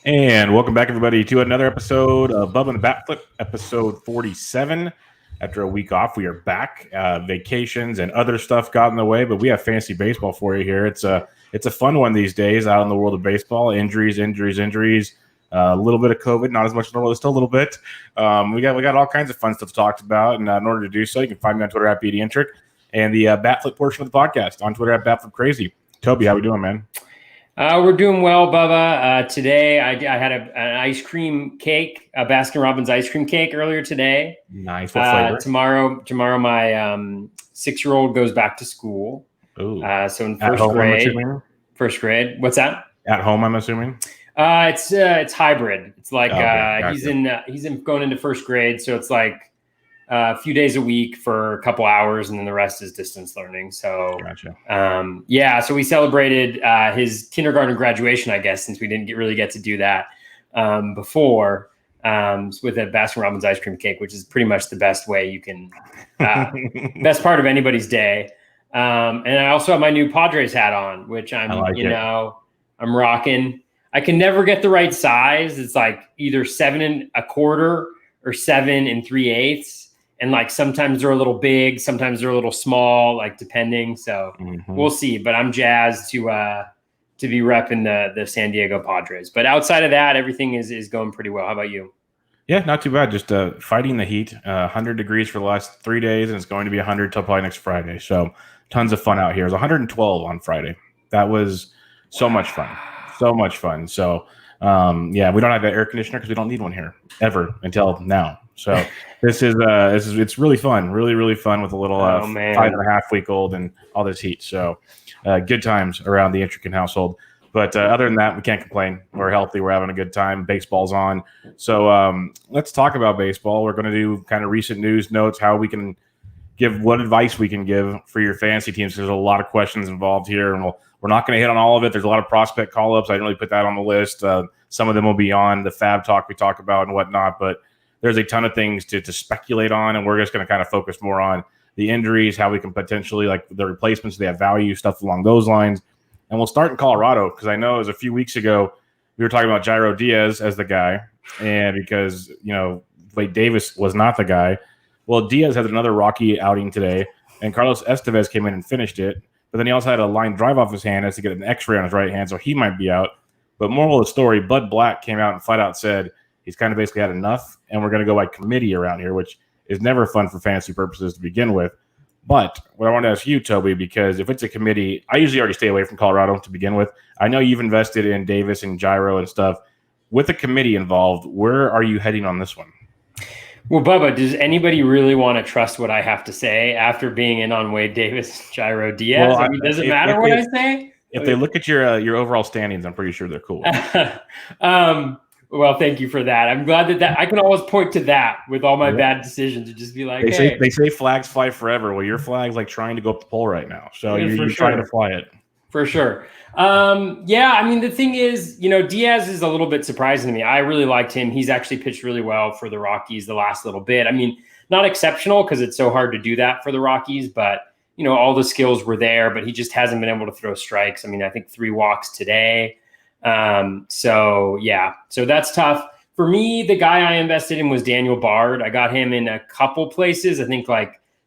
And welcome back, everybody, to another episode of Bubba and the BatFlip, episode 47. After a week off, we are back. Vacations and other stuff got in the way, but we have fantasy baseball for you here. It's a fun one these days out in the world of baseball. Injuries. A little bit of COVID, not as much as normal, still a little bit. We got all kinds of fun stuff to talk about, and in order to do so, you can find me on Twitter at BDintric and the BatFlip portion of the podcast on Twitter at BatFlipCrazy. Toby, how we doing, man? We're doing well, Bubba. Today, I had an ice cream cake, a Baskin-Robbins ice cream cake earlier today. Nice. What flavor? Tomorrow, my 6-year-old goes back to school. Ooh. So in At home, I'm assuming? first grade. What's that? At home, I'm assuming. It's hybrid. It's like Gotcha. he's going into first grade, so it's like a few days a week for a couple hours, and then the rest is distance learning. So, Gotcha. So we celebrated his kindergarten graduation, I guess, since we didn't really get to do that before, with a Baskin-Robbins ice cream cake, which is pretty much the best way you can, best part of anybody's day. And I also have my new Padres hat on, which I'm rocking. I can never get the right size. It's like either 7 1/4 or 7 3/8. And like sometimes they're a little big, sometimes they're a little small, like depending. So We'll see. But I'm jazzed to be repping the San Diego Padres. But outside of that, everything is going pretty well. How about you? Yeah, not too bad. Just fighting the heat. 100 degrees for the last 3 days, and it's going to be 100 till probably next Friday. So tons of fun out here. It was 112 on Friday. That was so much fun. So much fun. So we don't have an air conditioner because we don't need one here ever until now. So it's really fun, really fun with a little 5.5-week-old and all this heat. So good times around the Intricate household. But other than that, we can't complain. We're healthy. We're having a good time. Baseball's on. So let's talk about baseball. We're going to do kind of recent news notes, how we can give what advice we can give for your fantasy teams. There's a lot of questions involved here, and we're not going to hit on all of it. There's a lot of prospect call-ups. I didn't really put that on the list. Some of them will be on the fab talk we talk about and whatnot, but there's a ton of things to speculate on, and we're just going to kind of focus more on the injuries, how we can potentially, like the replacements, they have value, stuff along those lines. And we'll start in Colorado, because I know it was a few weeks ago we were talking about Jairo Diaz as the guy, and because, Wade Davis was not the guy. Well, Diaz had another rocky outing today, and Carlos Estevez came in and finished it. But then he also had a line drive off his hand, has to get an x-ray on his right hand, so he might be out. But moral of the story, Bud Black came out and flat out said he's kind of basically had enough, and we're going to go by committee around here, which is never fun for fantasy purposes to begin with. But what I want to ask you, Toby, because if it's a committee, I usually already stay away from Colorado to begin with. I know you've invested in Davis and Jairo and stuff. With a committee involved, where are you heading on this one? Well, Bubba, does anybody really want to trust what I have to say after being in on Wade Davis, Jairo Diaz? Well, does it matter what I say? If they look at your overall standings, I'm pretty sure they're cool. Well, thank you for that. I'm glad that I can always point to that with all my bad decisions and just be like, they say flags fly forever. Well, your flag's like trying to go up the pole right now, so you're trying to fly it for sure. The thing is, Diaz is a little bit surprising to me. I really liked him. He's actually pitched really well for the Rockies the last little bit. I mean, not exceptional because it's so hard to do that for the Rockies, but all the skills were there, but he just hasn't been able to throw strikes. I mean, I think 3 walks today. So that's tough. For me, the guy I invested in was Daniel Bard. I got him in a couple places. I think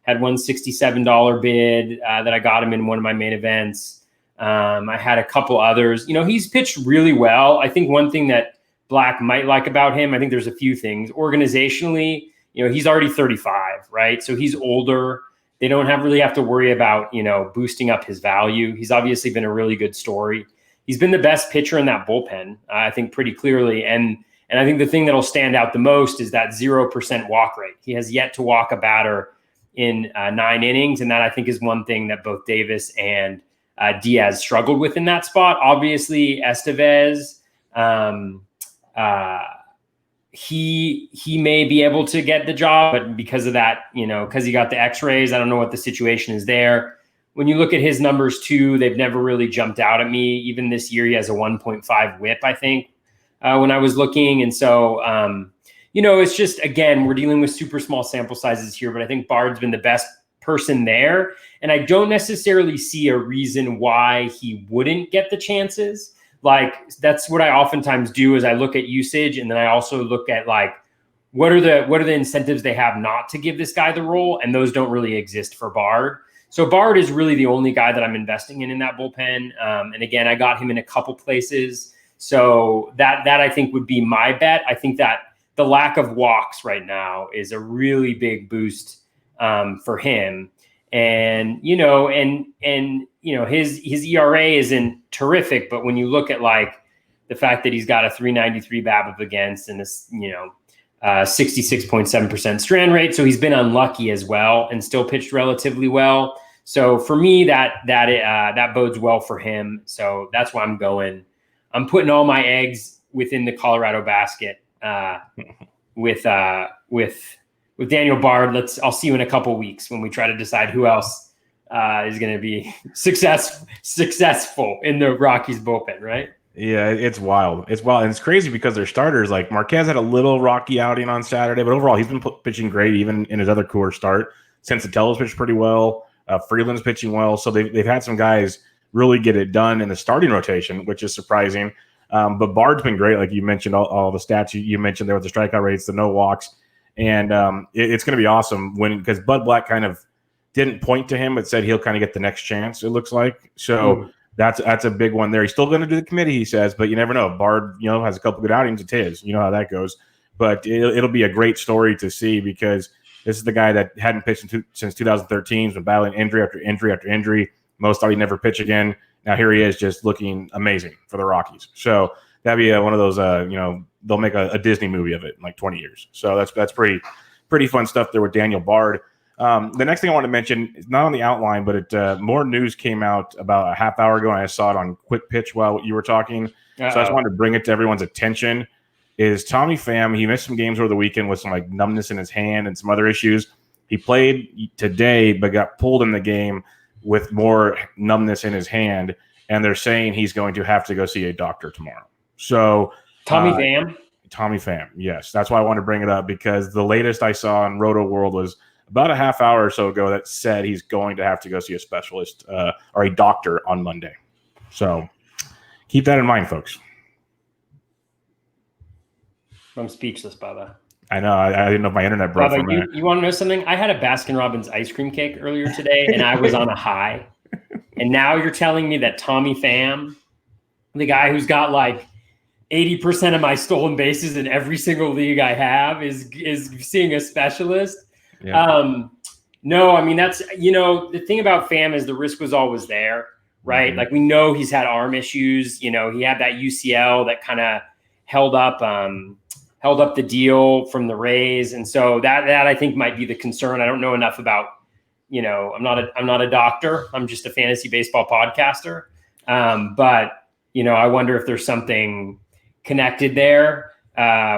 had one $67 bid that I got him in one of my main events. I had a couple others. He's pitched really well. I think one thing that Black might like about him, I think there's a few things. Organizationally, he's already 35, right? So he's older. They don't really have to worry about, boosting up his value. He's obviously been a really good story. He's been the best pitcher in that bullpen, I think, pretty clearly. And I think the thing that'll stand out the most is that 0% walk rate. He has yet to walk a batter in 9 innings. And that, I think, is one thing that both Davis and Diaz struggled with in that spot. Obviously, Estevez, he may be able to get the job, but because of that, because he got the x-rays, I don't know what the situation is there. When you look at his numbers too, they've never really jumped out at me. Even this year, he has a 1.5 whip, I think, when I was looking. And so, it's just, again, we're dealing with super small sample sizes here, but I think Bard's been the best person there. And I don't necessarily see a reason why he wouldn't get the chances. like that's what I oftentimes do is I look at usage, and then I also look at like what are the incentives they have not to give this guy the role, and those don't really exist for Bard. So Bard is really the only guy that I'm investing in that bullpen. And again, I got him in a couple places. So that I think would be my bet. I think that the lack of walks right now is a really big boost for him. And his ERA isn't terrific, but when you look at like the fact that he's got a 393 BABIP against and this 66.7% strand rate, so he's been unlucky as well and still pitched relatively well. So for me, that bodes well for him. So that's why I'm going. I'm putting all my eggs within the Colorado basket with Daniel Bard. I'll see you in a couple weeks when we try to decide who else is going to be successful in the Rockies bullpen, right? Yeah, it's wild. It's wild. And it's crazy because their starters, like Marquez had a little rocky outing on Saturday, but overall he's been pitching great even in his other core start. Sensatello's pitched pretty well. Freeland's pitching well. So they've had some guys really get it done in the starting rotation, which is surprising. But Bard's been great. Like you mentioned, all the stats you mentioned there with the strikeout rates, the no walks. And it's going to be awesome because Bud Black kind of didn't point to him, but said he'll kind of get the next chance, it looks like. So that's a big one there. He's still going to do the committee, he says, but you never know. Bard, has a couple good outings. It's his. You know how that goes. But it'll be a great story to see because this is the guy that hadn't pitched since 2013. He's been battling injury after injury after injury. Most thought he'd never pitch again. Now here he is just looking amazing for the Rockies. So that'd be one of those, they'll make a Disney movie of it in like 20 years. So that's pretty fun stuff there with Daniel Bard. The next thing I want to mention is not on the outline, but more news came out about a half hour ago, and I saw it on Quick Pitch while you were talking. So I just wanted to bring it to everyone's attention. Is Tommy Pham, he missed some games over the weekend with some like numbness in his hand and some other issues. He played today, but got pulled in the game with more numbness in his hand, and they're saying he's going to have to go see a doctor tomorrow. So Tommy Pham, yes. That's why I wanted to bring it up because the latest I saw in Roto World was about a half hour or so ago that said he's going to have to go see a specialist or a doctor on Monday. So keep that in mind, folks. I'm speechless, Bubba. I know. I didn't know if my internet broke. Bubba, you want to know something? I had a Baskin-Robbins ice cream cake earlier today, and I was on a high. And now you're telling me that Tommy Pham, the guy who's got like 80% of my stolen bases in every single league I have, is seeing a specialist. Yeah. No, I mean, that's, the thing about Pham is the risk was always there, right? Mm-hmm. Like we know he's had arm issues. He had that UCL that kind of held up the deal from the Rays. And so that I think might be the concern. I don't know enough about, I'm not a doctor. I'm just a fantasy baseball podcaster. But I wonder if there's something connected there,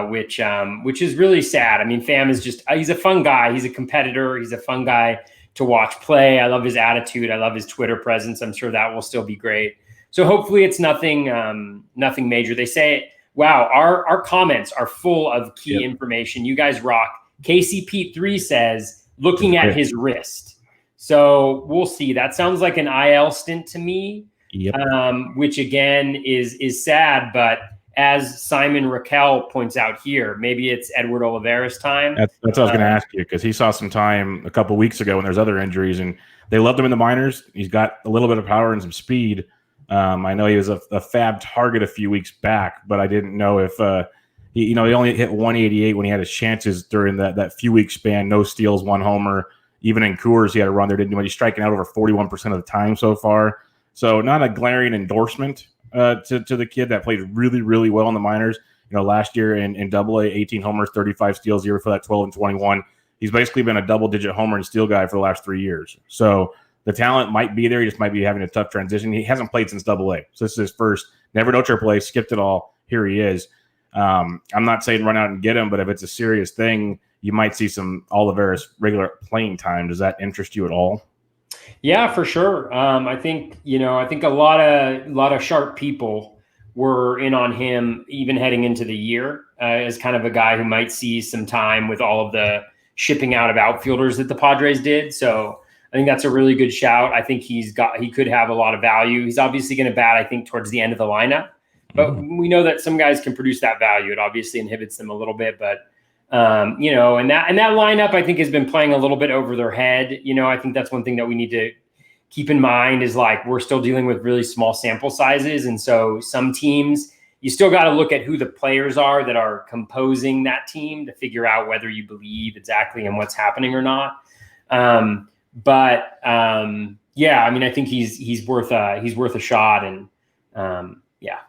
which is really sad. I mean, Pham is he's a fun guy. He's a competitor. He's a fun guy to watch play. I love his attitude. I love his Twitter presence. I'm sure that will still be great. So hopefully it's nothing major. They say, wow, our comments are full of key information. You guys rock. Casey Pete 3 says, looking at his wrist. So we'll see. That sounds like an IL stint to me, which again is sad. But as Simon Raquel points out here, maybe it's Edward Olivares time. That's what I was going to ask you, because he saw some time a couple weeks ago when there's other injuries, and they loved him in the minors. He's got a little bit of power and some speed. I know he was a fab target a few weeks back, but I didn't know if he only hit 188 when he had his chances during that few week span. No steals, one homer. Even in Coors, he had a run there. Didn't do much. He's striking out over 41% of the time so far. So not a glaring endorsement to the kid that played really, really well in the minors. Last year in Double-A, 18 homers, 35 steals. Year before that, 12 and 21. He's basically been a double-digit homer and steal guy for the last 3 years. So the talent might be there. He just might be having a tough transition. He hasn't played since Double-A. So this is his first. Never no AAA. Skipped it all. Here he is. I'm not saying run out and get him, but if it's a serious thing, you might see some Olivares regular playing time. Does that interest you at all? Yeah, for sure. I think a lot of sharp people were in on him even heading into the year as kind of a guy who might see some time with all of the shipping out of outfielders that the Padres did. So I think that's a really good shout. I think he could have a lot of value. He's obviously going to bat, I think, towards the end of the lineup. But we know that some guys can produce that value. It obviously inhibits them a little bit, but and that lineup I think has been playing a little bit over their head. I think that's one thing that we need to keep in mind is like we're still dealing with really small sample sizes, and so some teams you still got to look at who the players are that are composing that team to figure out whether you believe exactly in what's happening or not. Yeah, I mean, I think he's worth a shot, and yeah.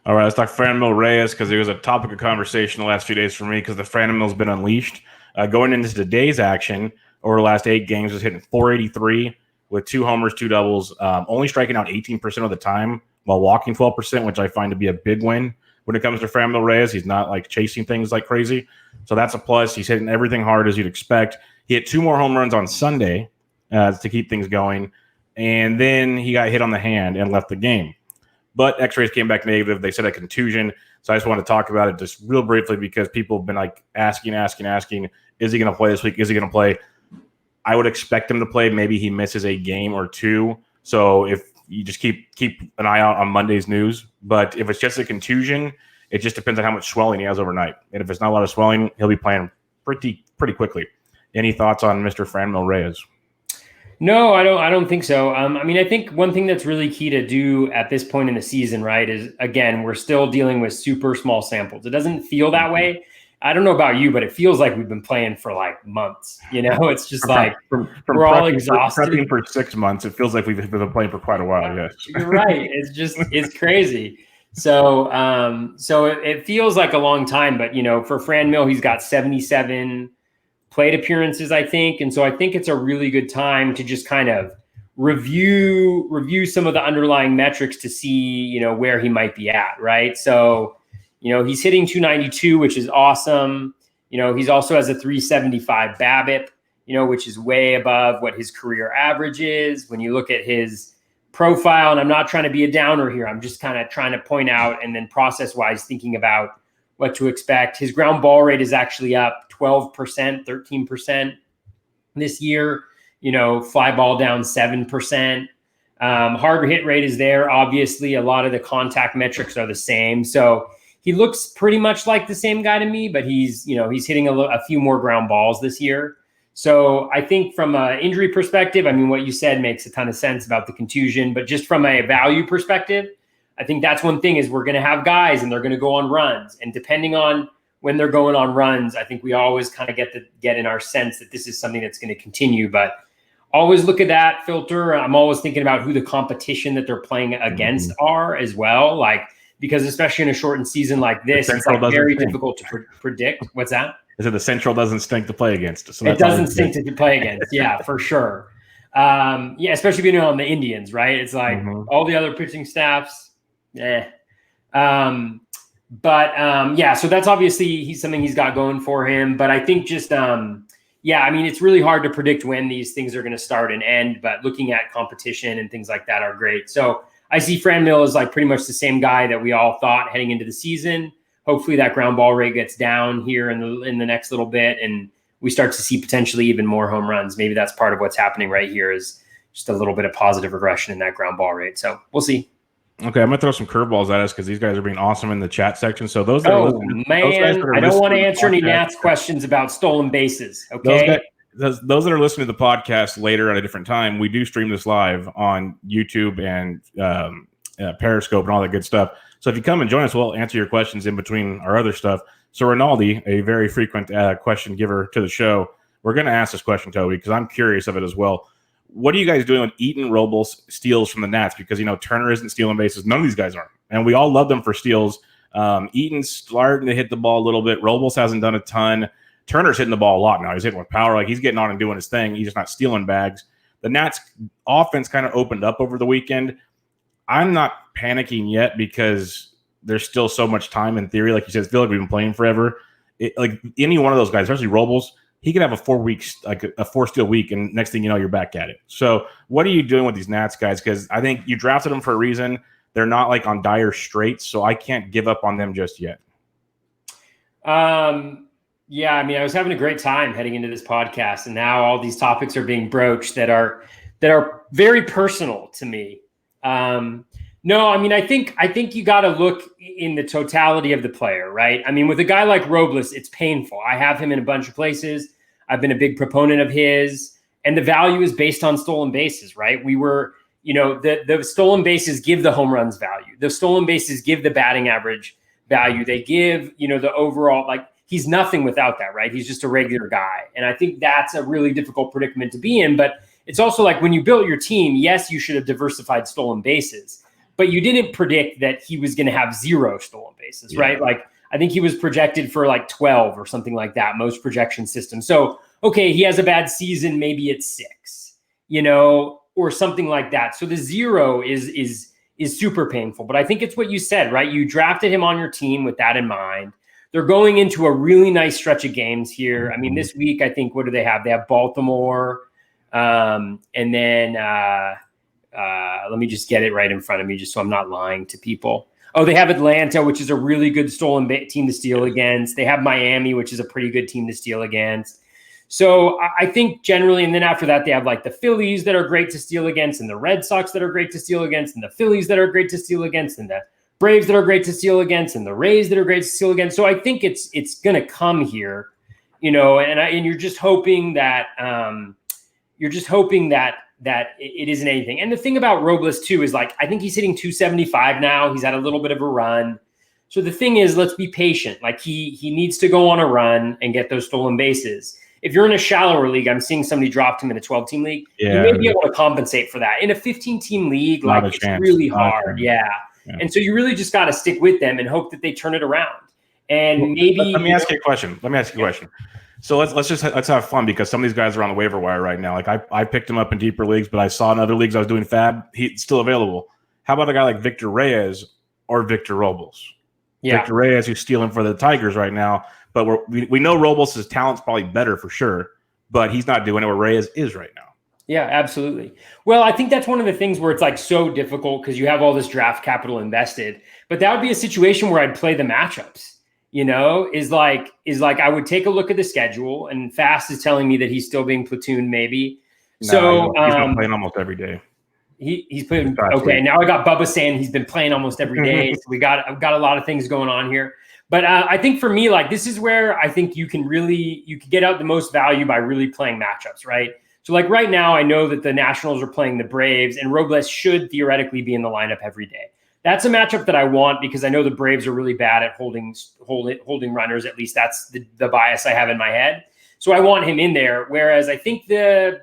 All right, let's talk Franmil Reyes because it was a topic of conversation the last few days for me because the Franmil's been unleashed. Going into today's action, over the last 8 games, was hitting 483 with 2 homers, 2 doubles, only striking out 18% of the time while walking 12%, which I find to be a big win when it comes to Franmil Reyes. He's not like chasing things like crazy. So that's a plus. He's hitting everything hard as you'd expect. He hit 2 more home runs on Sunday to keep things going. And then he got hit on the hand and left the game. But x-rays came back negative. They said a contusion. So I just want to talk about it just real briefly because people have been like asking, is he going to play this week? Is he going to play? I would expect him to play. Maybe he misses a game or 2. So if you just keep an eye out on Monday's news. But if it's just a contusion, it just depends on how much swelling he has overnight. And if it's not a lot of swelling, he'll be playing pretty quickly. Any thoughts on Mr. Franmil Reyes? No, I don't think so. I mean, I think one thing that's really key to do at this point in the season, right, is again, we're still dealing with super small samples. It doesn't feel that way. I don't know about you, but it feels like we've been playing for like months. It's just like we're all exhausted. Prepping for 6 months, it feels like we've been playing for quite a while. Yes, you're right. It's crazy. So it feels like a long time, but for Franmil, he's got 77 plate appearances, I think. And so I think it's a really good time to just kind of review some of the underlying metrics to see, where he might be at. Right. So, he's hitting 292, which is awesome. He's also has a 375 BABIP, which is way above what his career average is. When you look at his profile, and I'm not trying to be a downer here, I'm just kind of trying to point out and then process wise thinking about what to expect. His ground ball rate is actually up 12%, 13% this year, fly ball down 7%. Hard hit rate is there. Obviously, a lot of the contact metrics are the same. So he looks pretty much like the same guy to me, but he's hitting a few more ground balls this year. So I think from an injury perspective, I mean, what you said makes a ton of sense about the contusion, but just from a value perspective, I think that's one thing is we're going to have guys and they're going to go on runs. And depending on when they're going on runs, I think we always kind of get in our sense that this is something that's going to continue, but always look at that filter. I'm always thinking about who the competition that they're playing against are as well. Like, because especially in a shortened season like this, it's like very difficult to predict. What's that? Is it the Central doesn't stink to play against? So it doesn't stink to play against. Yeah, for sure. Especially being on the Indians, right? It's like all the other pitching staffs. So that's obviously something he's got going for him. But I think just, I mean, it's really hard to predict when these things are going to start and end, but looking at competition and things like that are great. So I see Franmil as like pretty much the same guy that we all thought heading into the season. Hopefully that ground ball rate gets down here in the next little bit and we start to see potentially even more home runs. Maybe that's part of what's happening right here is just a little bit of positive regression in that ground ball rate. So we'll see. Okay, I'm gonna throw some curveballs at us because these guys are being awesome in the chat section. So those that I don't want to answer any Nats questions about stolen bases. Okay, those that are listening to the podcast later at a different time, we do stream this live on YouTube and Periscope and all that good stuff. So if you come and join us, we'll answer your questions in between our other stuff. So Rinaldi, a very frequent question giver to the show, we're going to ask this question, Toby, because I'm curious of it as well. What are you guys doing with Eaton, Robles, steals from the Nats? Because, Turner isn't stealing bases. None of these guys aren't. And we all love them for steals. Eaton's starting to hit the ball a little bit. Robles hasn't done a ton. Turner's hitting the ball a lot now. He's hitting with power. Like, he's getting on and doing his thing. He's just not stealing bags. The Nats offense kind of opened up over the weekend. I'm not panicking yet because there's still so much time in theory. Like you said, I feel like we've been playing forever. Like any one of those guys, especially Robles, he could have a 4 weeks, like a 4-steal week, and next thing you know, you're back at it. So what are you doing with these Nats guys? Because I think you drafted them for a reason. They're not like on dire straits, so I can't give up on them just yet. Yeah, I mean, I was having a great time heading into this podcast, and now all these topics are being broached that are very personal to me. No, I mean, I think you got to look in the totality of the player, right? I mean, with a guy like Robles, it's painful. I have him in a bunch of places. I've been a big proponent of his, and the value is based on stolen bases, right? We were, the stolen bases give the home runs value. The stolen bases give the batting average value. They give, the overall, like, he's nothing without that, right? He's just a regular guy. And I think that's a really difficult predicament to be in. But it's also like when you built your team, yes, you should have diversified stolen bases, but you didn't predict that he was going to have 0 stolen bases, right? Like, I think he was projected for like 12 or something like that, most projection systems. So, okay, he has a bad season, maybe it's 6, or something like that. So the 0 is super painful. But I think it's what you said, right? You drafted him on your team with that in mind. They're going into a really nice stretch of games here. I mean, this week, I think, what do they have? They have Baltimore, and then let me just get it right in front of me just so I'm not lying to people. Oh, they have Atlanta, which is a really good stolen team to steal against. They have Miami, which is a pretty good team to steal against. So I think generally, and then after that, they have like the Phillies that are great to steal against, and the Red Sox that are great to steal against, and the Phillies that are great to steal against, and the Braves that are great to steal against, and the Rays that are great to steal against. So I think it's going to come here, and you're just hoping that that it isn't anything. And the thing about Robles too is, like, I think he's hitting 275 now. He's had a little bit of a run. So the thing is, let's be patient. Like, he needs to go on a run and get those stolen bases. If you're in a shallower league, I'm seeing somebody dropped him in a 12-team league. You may be able to compensate for that. In a 15-team league, like, it's really hard. Yeah. And so you really just got to stick with them and hope that they turn it around. And maybe let me ask you a question. So let's have fun, because some of these guys are on the waiver wire right now. Like, I picked him up in deeper leagues, but I saw in other leagues I was doing fab. He's still available. How about a guy like Victor Reyes or Victor Robles? Yeah. Victor Reyes, who's stealing for the Tigers right now, but we know Robles' talent's probably better for sure, but he's not doing it where Reyes is right now. Yeah, absolutely. Well, I think that's one of the things where it's like so difficult because you have all this draft capital invested, but that would be a situation where I'd play the matchups. Is like I would take a look at the schedule, and Fast is telling me that he's still being platooned maybe. So he's been playing almost every day. He's playing. Okay, now I got Bubba saying he's been playing almost every day. So I've got a lot of things going on here. But I think for me, like, this is where I think you can get out the most value by really playing matchups, right? So like right now, I know that the Nationals are playing the Braves, and Robles should theoretically be in the lineup every day. That's a matchup that I want because I know the Braves are really bad at holding runners. At least that's the bias I have in my head. So I want him in there. Whereas I think the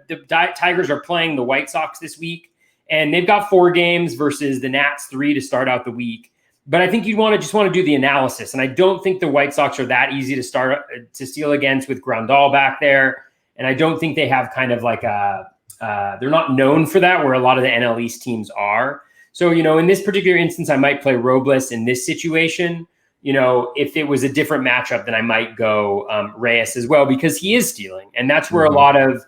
Tigers are playing the White Sox this week, and they've got 4 games versus the Nats 3 to start out the week. But I think you'd want to do the analysis. And I don't think the White Sox are that easy to steal against with Grandal back there. And I don't think they have kind of like they're not known for that, where a lot of the NL East teams are. So, in this particular instance, I might play Robles in this situation. If it was a different matchup, then I might go Reyes as well, because he is stealing. And that's where a lot of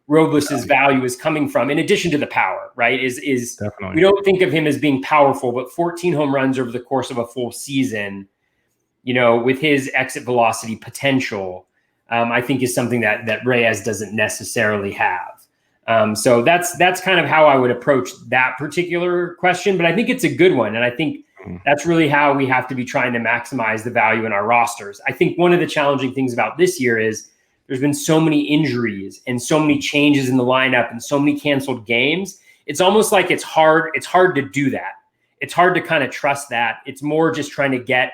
Robles' value is coming from, in addition to the power, right? Is definitely. We don't think of him as being powerful, but 14 home runs over the course of a full season, with his exit velocity potential, I think is something that Reyes doesn't necessarily have. So that's kind of how I would approach that particular question, but I think it's a good one. And I think that's really how we have to be trying to maximize the value in our rosters. I think one of the challenging things about this year is there's been so many injuries and so many changes in the lineup and so many canceled games. It's almost like it's hard to do that. It's hard to kind of trust that. It's more just trying to get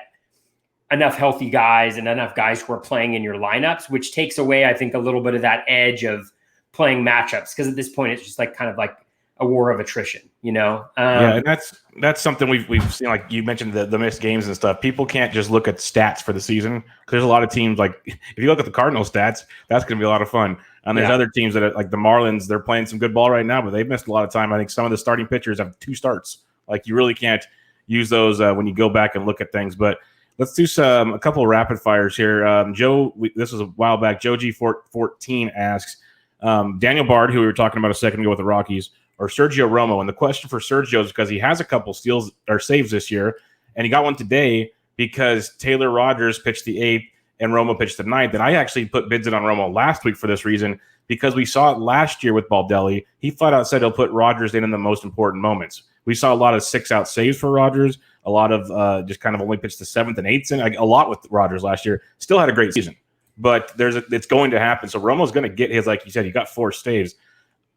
enough healthy guys and enough guys who are playing in your lineups, which takes away, I think, a little bit of that edge of playing matchups. Because at this point, it's just like kind of like a war of attrition, Yeah, and that's something we've seen. Like you mentioned, the missed games and stuff. People can't just look at stats for the season, because there's a lot of teams. Like if you look at the Cardinals stats, that's going to be a lot of fun. And there's other teams that are, like the Marlins, they're playing some good ball right now, but they've missed a lot of time. I think some of the starting pitchers have 2 starts. Like you really can't use those when you go back and look at things. But let's do a couple of rapid fires here. Joe, this was a while back. Joe G14 asks, Daniel Bard, who we were talking about a second ago with the Rockies, or Sergio Romo. And the question for Sergio is because he has a couple steals or saves this year, and he got one today because Taylor Rogers pitched the 8th and Romo pitched the 9th. And I actually put bids in on Romo last week for this reason, because we saw it last year with Baldelli. He flat out said he'll put Rogers in the most important moments. We saw a lot of 6-out saves for Rodgers, a lot of just kind of only pitched the 7th and 8th, and a lot with Rodgers last year. Still had a great season, but it's going to happen. So Romo's going to get his, like you said, he got 4 saves.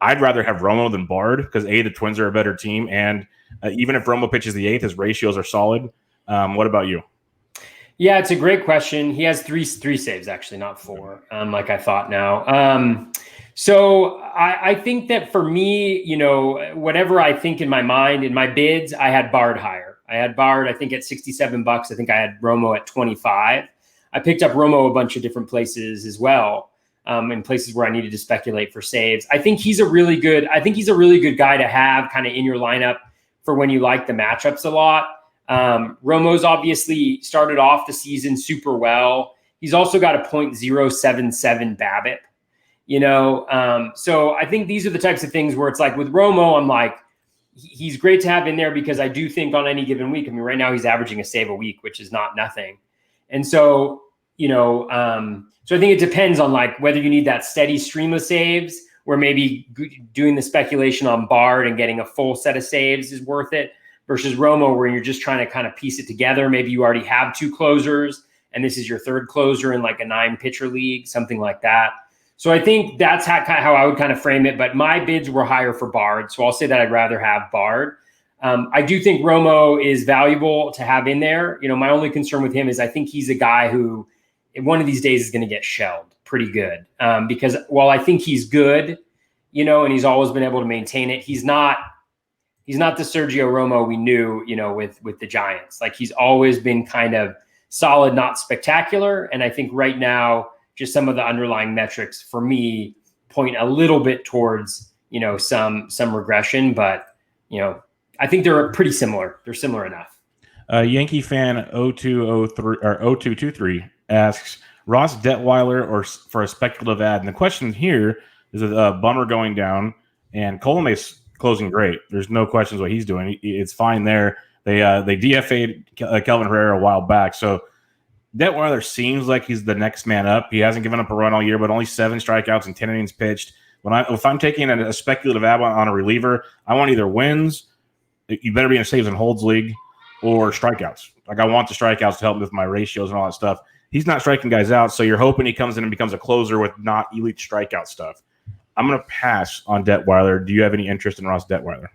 I'd rather have Romo than Bard because the Twins are a better team, and even if Romo pitches the 8th, his ratios are solid. What about you? Yeah, it's a great question. He has three saves, actually, not 4, like I thought now. So I think that for me, whatever I think in my mind, in my bids, I had Bard higher. I had Bard, I think, at $67. I think I had Romo at 25. I picked up Romo a bunch of different places as well, in places where I needed to speculate for saves. I think he's a really good guy to have kind of in your lineup for when you like the matchups a lot. Romo's obviously started off the season super well. He's also got a .077 BABIP, so I think these are the types of things where it's like with Romo, I'm like, he's great to have in there because I do think on any given week, I mean, right now he's averaging a save a week, which is not nothing. And so, so I think it depends on like whether you need that steady stream of saves where maybe doing the speculation on Bard and getting a full set of saves is worth it versus Romo where you're just trying to kind of piece it together. Maybe you already have 2 closers and this is your 3rd closer in like a 9-pitcher league, something like that. So I think that's how I would kind of frame it. But my bids were higher for Bard. So I'll say that I'd rather have Bard. I do think Romo is valuable to have in there. My only concern with him is I think he's a guy who one of these days is going to get shelled pretty good. Because while I think he's good, and he's always been able to maintain it, he's not the Sergio Romo we knew, with the Giants. Like he's always been kind of solid, not spectacular. And I think right now, just some of the underlying metrics for me point a little bit towards, some regression, but, I think they're pretty similar. They're similar enough. Yankee fan 0203 or 0223 asks Ross Detweiler or for a speculative ad. And the question here is a Bummer going down and Colome's closing great. There's no questions what he's doing. It's fine there. They DFA'd Kelvin Herrera a while back. So Detweiler seems like he's the next man up. He hasn't given up a run all year, but only 7 strikeouts and 10 innings pitched. If I'm taking a speculative ad on a reliever, I want either wins. You better be in a saves and holds league or strikeouts. Like I want the strikeouts to help me with my ratios and all that stuff. He's not striking guys out, so you're hoping he comes in and becomes a closer with not elite strikeout stuff. I'm going to pass on Detweiler. Do you have any interest in Ross Detweiler?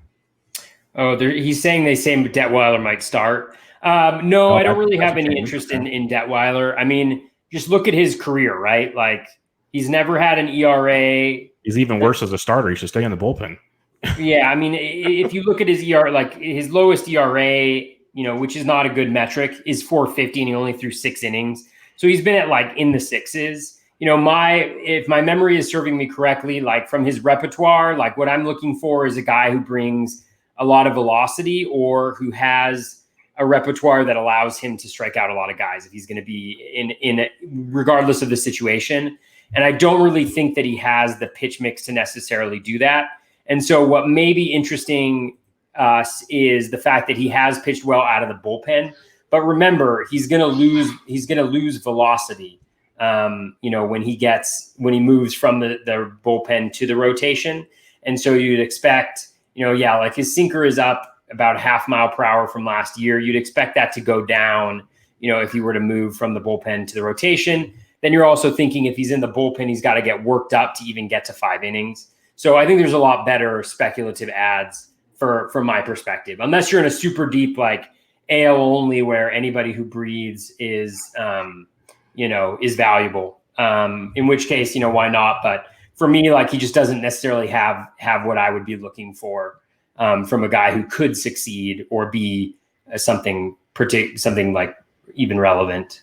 Oh, he's saying Detweiler might start. No, I don't really have any interest in Detweiler. I mean, just look at his career, right? Like he's never had an ERA. He's even worse as a starter. He should stay in the bullpen. Yeah, I mean, if you look at his ERA, like his lowest ERA, which is not a good metric, is 4.50, and he only threw 6 innings. So he's been at like in the 6s. If my memory is serving me correctly, like from his repertoire, like what I'm looking for is a guy who brings a lot of velocity or who has a repertoire that allows him to strike out a lot of guys if he's going to be in regardless of the situation. And I don't really think that he has the pitch mix to necessarily do that. And so what may be interesting is the fact that he has pitched well out of the bullpen. But remember, he's going to lose velocity. When he moves from the bullpen to the rotation. And so you'd expect, like his sinker is up about 0.5 mile per hour from last year. You'd expect that to go down, if he were to move from the bullpen to the rotation. Then you're also thinking if he's in the bullpen, he's got to get worked up to even get to 5 innings. So I think there's a lot better speculative ads from my perspective, unless you're in a super deep, like AL only where anybody who breathes is valuable. In which case, why not? But for me, like he just doesn't necessarily have what I would be looking for from a guy who could succeed or be something like even relevant.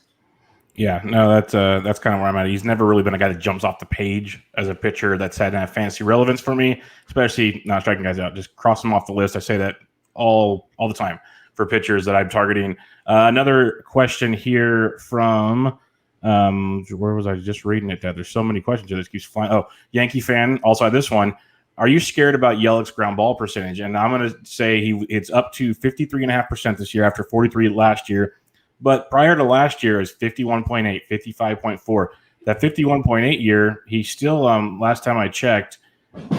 Yeah, no, that's kind of where I'm at. He's never really been a guy that jumps off the page as a pitcher that's had that fantasy relevance for me, especially not striking guys out. Just cross them off the list. I say that all the time for pitchers that I'm targeting. Another question here from where was I just reading it? There's so many questions here. This keeps flying. Oh, Yankee fan also had this one. Are you scared about Yelich's ground ball percentage? And I'm going to say it's up to 53.5% this year after 43 last year. But prior to last year, it was 51.8, 55.4. That 51.8 year, he still, last time I checked,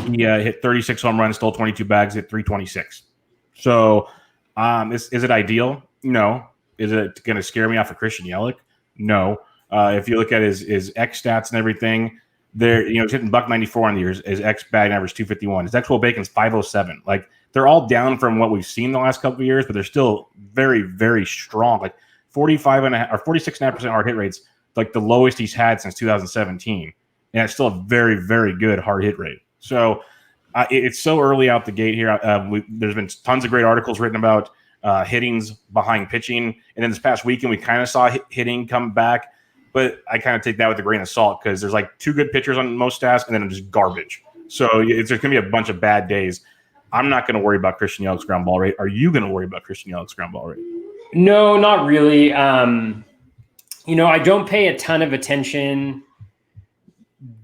he hit 36 home runs, stole 22 bags, hit 326. So is it ideal? No. Is it going to scare me off of Christian Yelich? No. If you look at his X stats and everything, he's hitting $194 on the year. His X batting average 251. His actual bacon's 507. Like, they're all down from what we've seen the last couple of years, but they're still very, very strong. Like 45.5% or 46.5% hard hit rates, like the lowest he's had since 2017. And it's still a very, very good hard hit rate. So it's so early out the gate here. There's been tons of great articles written about hittings behind pitching. And then this past weekend, we kind of saw hitting come back. But I kind of take that with a grain of salt because there's like 2 good pitchers on most stats and then just garbage. So there's going to be a bunch of bad days. I'm not going to worry about Christian Yelich's ground ball rate. Are you going to worry about Christian Yelich's ground ball rate? No, not really. I don't pay a ton of attention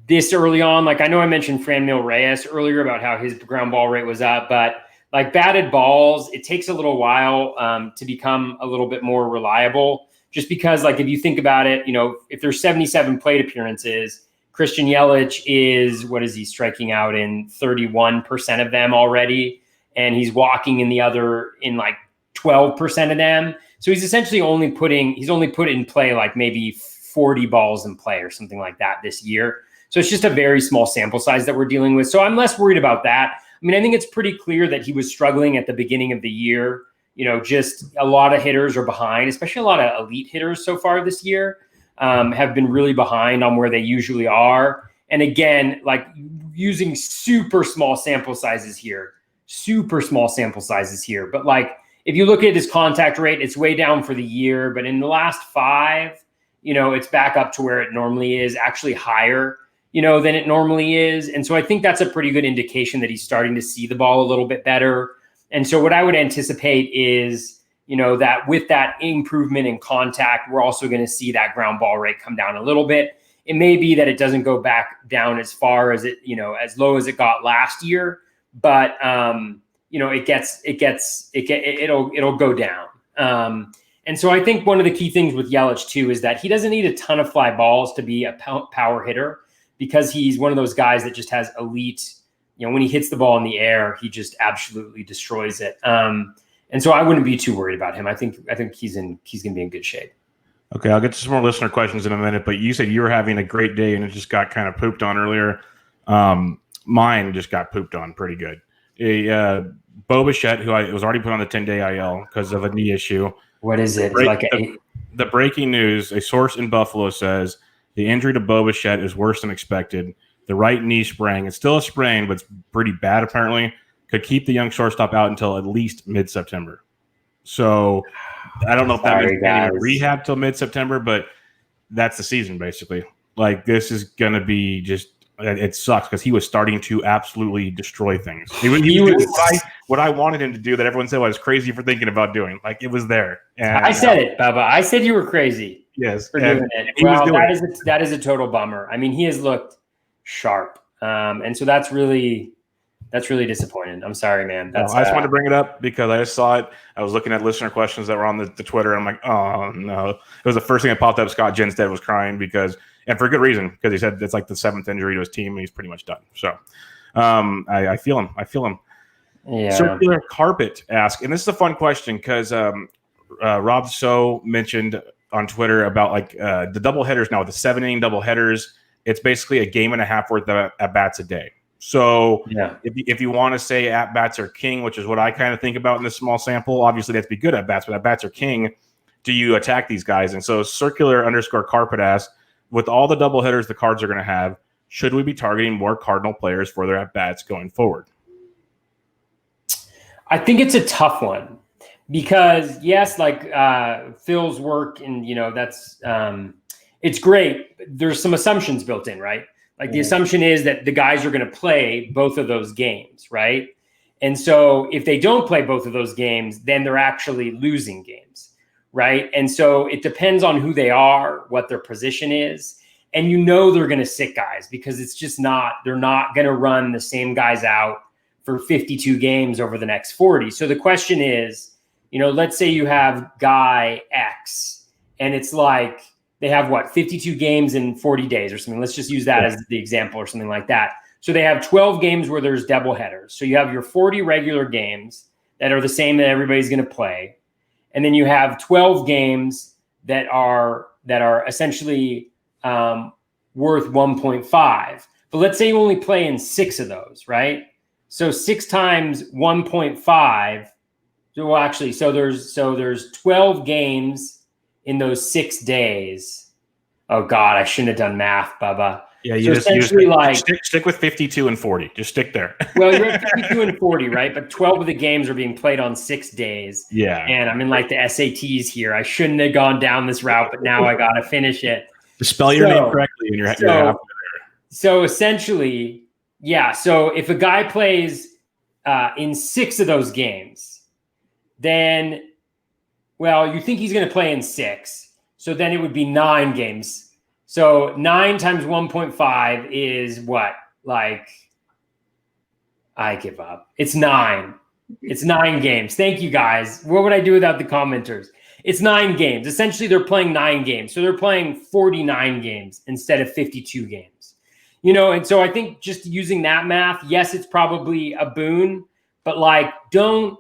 this early on. Like, I know I mentioned Franmil Reyes earlier about how his ground ball rate was up, but like batted balls, it takes a little while to become a little bit more reliable. Just because, like, if you think about it, if there's 77 plate appearances, Christian Yelich is, what is he striking out in 31% of them already? And he's walking in like 12% of them. So he's essentially only put in play like maybe 40 balls in play or something like that this year. So it's just a very small sample size that we're dealing with. So I'm less worried about that. I mean, I think it's pretty clear that he was struggling at the beginning of the year. Just a lot of hitters are behind, especially a lot of elite hitters so far this year have been really behind on where they usually are. And again, like using super small sample sizes here. But like, if you look at his contact rate, it's way down for the year. But in the last 5, it's back up to where it normally is, actually higher, than it normally is. And so I think that's a pretty good indication that he's starting to see the ball a little bit better. And so what I would anticipate is, that with that improvement in contact, we're also going to see that ground ball rate come down a little bit. It may be that it doesn't go back down as far as as low as it got last year, but it'll go down. And so I think one of the key things with Yelich too is that he doesn't need a ton of fly balls to be a power hitter because he's one of those guys that just has elite. When he hits the ball in the air, he just absolutely destroys it. And so I wouldn't be too worried about him. I think he's going to be in good shape. Okay, I'll get to some more listener questions in a minute, but you said you were having a great day and it just got kind of pooped on earlier. Mine just got pooped on pretty good. Bo Bichette, who was already put on the 10-day IL because of a knee issue. What is it? The breaking news, a source in Buffalo says the injury to Bo Bichette is worse than expected. The right knee sprain. It's still a sprain, but it's pretty bad apparently. Could keep the young shortstop out until at least mid-September. So I don't know if that means any rehab till mid-September, but that's the season basically. Like, this is going to be just – it sucks because he was starting to absolutely destroy things. He was doing what I wanted him to do that everyone said I was crazy for thinking about doing. Like, it was there. And I said it, Bubba. I said you were crazy. Yes. For doing it. Well, that is a total bummer. I mean, he has looked – sharp. And so that's really disappointing. I'm sorry, man. I just wanted to bring it up because I just saw it. I was looking at listener questions that were on the Twitter. And I'm like, oh no. It was the first thing that popped up. Scott Jenstead was crying and for good reason, because he said it's like the 7th injury to his team and he's pretty much done. So I feel him. Yeah. Circular Carpet asks, and this is a fun question because Rob So mentioned on Twitter about like the double headers now with the 7-inning double headers. It's basically a game and a half worth of at-bats a day. So if you want to say at-bats are king, which is what I kind of think about in this small sample, obviously they have to be good at-bats, but at-bats are king. Do you attack these guys? And so Circular_Carpet asks, with all the double hitters the Cards are going to have, should we be targeting more Cardinal players for their at-bats going forward? I think it's a tough one because, yes, like Phil's work and, that's it's great. There's some assumptions built in, right? Like the assumption is that the guys are going to play both of those games, right? And so if they don't play both of those games, then they're actually losing games, right? And so it depends on who they are, what their position is. And they're going to sit guys because it's just they're not going to run the same guys out for 52 games over the next 40. So the question is, let's say you have guy X and it's like, they have 52 games in 40 days or something. Let's just use that as the example or something like that. So they have 12 games where there's double headers. So you have your 40 regular games. that are the same that everybody's going to play. And then you have 12 games that are essentially worth 1.5. But let's say you only play in 6 of those, right? So 6 times 1.5. Well, actually, so there's 12 games in those 6 days. Oh God, I shouldn't have done math, Bubba. Yeah, you essentially stick with 52 and 40. Just stick there. Well, you're at 52 and 40, right? But 12 of the games are being played on 6 days. Yeah. And I'm in like the SATs here. I shouldn't have gone down this route, but now I got to finish it. Just spell your name correctly and you're halfway there. So essentially, yeah. So if a guy plays in 6 of those games, then, well, you think he's going to play in 6. So then it would be 9 games. So 9 times 1.5 is what? Like, I give up. It's 9. It's 9 games. Thank you, guys. What would I do without the commenters? It's 9 games. Essentially, they're playing 9 games. So they're playing 49 games instead of 52 games. And so I think just using that math, yes, it's probably a boon, but like, don't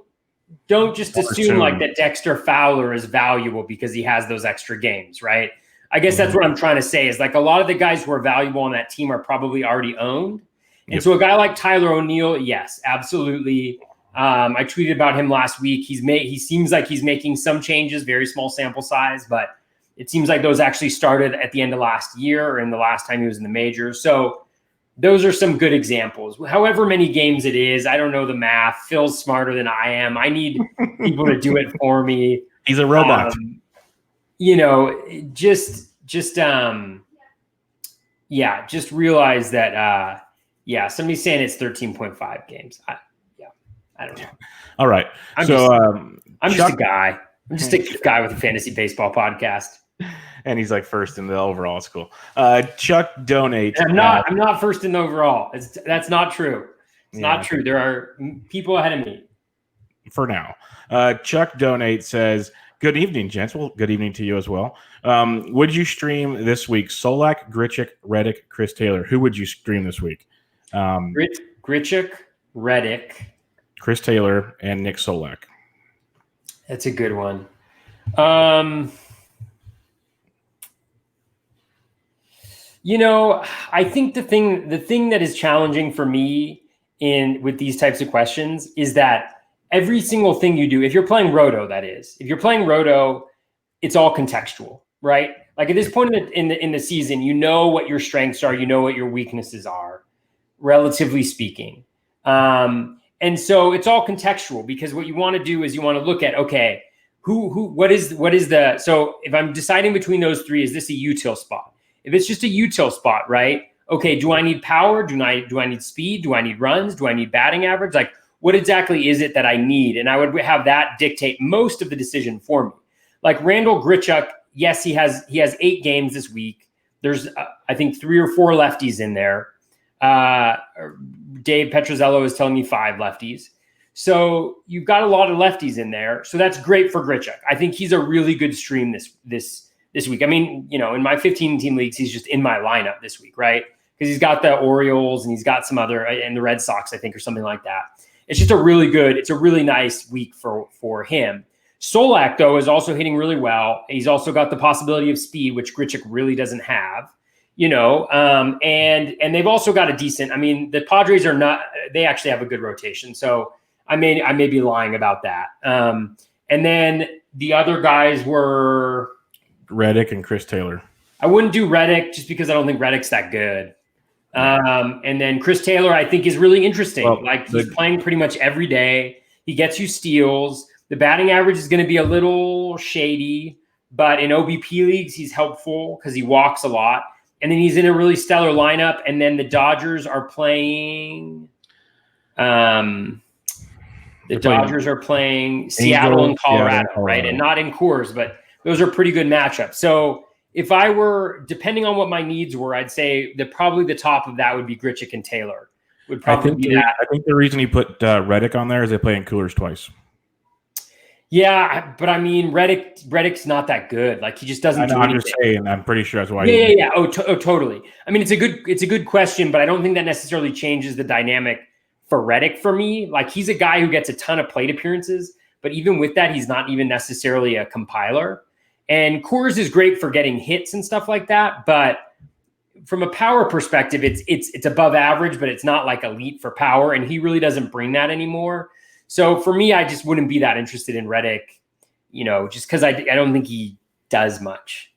just assume like that Dexter Fowler is valuable because he has those extra games, right? I guess that's what I'm trying to say is like a lot of the guys who are valuable on that team are probably already owned. And so a guy like Tyler O'Neill, yes, absolutely. I tweeted about him last week. He seems like he's making some changes, very small sample size, but it seems like those actually started at the end of last year or in the last time he was in the majors. So those are some good examples. However many games it is, I don't know the math. Phil's smarter than I am. I need people to do it for me. He's a robot. Just realize that, somebody's saying it's 13.5 games. I don't know. All right. I'm just a guy. I'm just a guy with a fantasy baseball podcast. And he's like first in the overall. It's cool. Chuck donates. I'm not first in the overall. That's not true. It's not true. There are people ahead of me. For now. Chuck donates, says, good evening, gents. Well, good evening to you as well. Would you stream this week? Solak, Grichuk, Reddick, Chris Taylor. Who would you stream this week? Grichuk, Reddick, Chris Taylor, and Nick Solak. That's a good one. I think the thing that is challenging for me with these types of questions is that every single thing you do, if you're playing Roto, it's all contextual, right? Like at this point in the season, you know what your strengths are, you know what your weaknesses are, relatively speaking. And so it's all contextual because what you want to do is you want to look at, okay, what is so if I'm deciding between those 3, is this a util spot? If it's just a util spot, right? Okay, do I need power? Do I need speed? Do I need runs? Do I need batting average? Like, what exactly is it that I need? And I would have that dictate most of the decision for me. Like Randall Grichuk, yes, he has 8 games this week. There's I think 3 or 4 lefties in there. Dave Petrozello is telling me 5 lefties. So you've got a lot of lefties in there. So that's great for Grichuk. I think he's a really good stream this week. I mean, in my 15-team leagues, he's just in my lineup this week, right? Because he's got the Orioles and he's got some other, and the Red Sox, I think, or something like that. It's just it's a really nice week for him. Solak, though, is also hitting really well. He's also got the possibility of speed, which Grichuk really doesn't have, and they've also got a decent, the Padres they actually have a good rotation. So I may be lying about that. And then the other guys were Reddick and Chris Taylor. I wouldn't do Reddick just because I don't think Reddick's that good. And then Chris Taylor, I think, is really interesting. Well, he's playing pretty much every day. He gets you steals. The batting average is going to be a little shady, but in OBP leagues, he's helpful because he walks a lot. And then he's in a really stellar lineup. And then the Dodgers are playing. Dodgers are playing Seattle and Colorado, right? And not in Coors, but those are pretty good matchups. So if I were, depending on what my needs were, I'd say that probably the top of that would be Grichuk and Taylor. Would probably be that. I think the reason he put Reddick on there is they play in Coolers twice. Yeah, but Reddick's not that good. Like he just doesn't do anything. I'm just saying. I'm pretty sure that's why. Yeah. Oh, totally. It's a good question, but I don't think that necessarily changes the dynamic for Reddick for me. Like, he's a guy who gets a ton of plate appearances, but even with that, he's not even necessarily a compiler. And Coors is great for getting hits and stuff like that, but from a power perspective, it's above average, but it's not like elite for power, and he really doesn't bring that anymore. So for me, I just wouldn't be that interested in Reddick, just because I don't think he does much.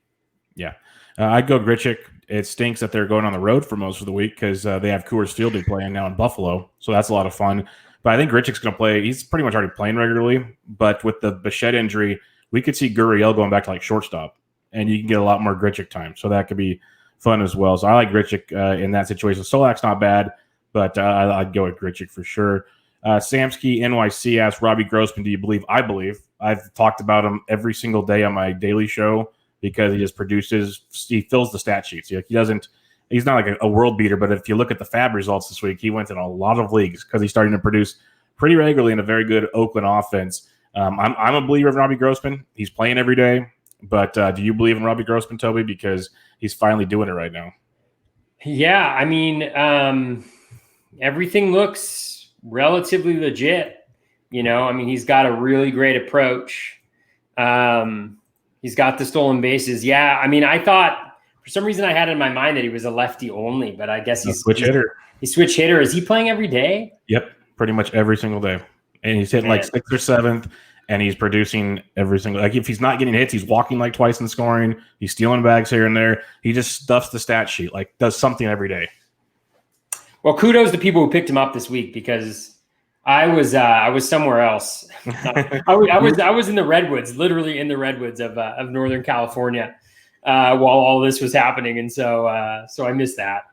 Yeah, I'd go Grichuk. It stinks that they're going on the road for most of the week because they have Coors Field playing now in Buffalo, so that's a lot of fun. But I think Grichuk's going to play. He's pretty much already playing regularly, but with the Bichette injury, we could see Gurriel going back to like shortstop, and you can get a lot more Grichuk time, so that could be fun as well. So I like Grichuk in that situation. Solak's not bad, but I'd go with Grichuk for sure. Samsky NYC asks Robbie Grossman, do you believe? I believe. I've talked about him every single day on my daily show because he just he fills the stat sheets. He's not like a world beater, but if you look at the Fab results this week, he went in a lot of leagues because he's starting to produce pretty regularly in a very good Oakland offense. I'm a believer in Robbie Grossman. He's playing every day. But do you believe in Robbie Grossman, Toby? Because he's finally doing it right now. Yeah, I mean, everything looks relatively legit. He's got a really great approach. He's got the stolen bases. Yeah, I mean, I thought for some reason I had in my mind that he was a lefty only, but I guess he's switch hitter. He's switch hitter. Is he playing every day? Yep, pretty much every single day. And he's hitting like 6th or 7th. And he's producing every single, like if he's not getting hits, he's walking like twice in scoring. He's stealing bags here and there. He just stuffs the stat sheet, like does something every day. Well, kudos to people who picked him up this week because I was somewhere else. I was in the redwoods, literally in the redwoods of Northern California while all this was happening, and so I missed that.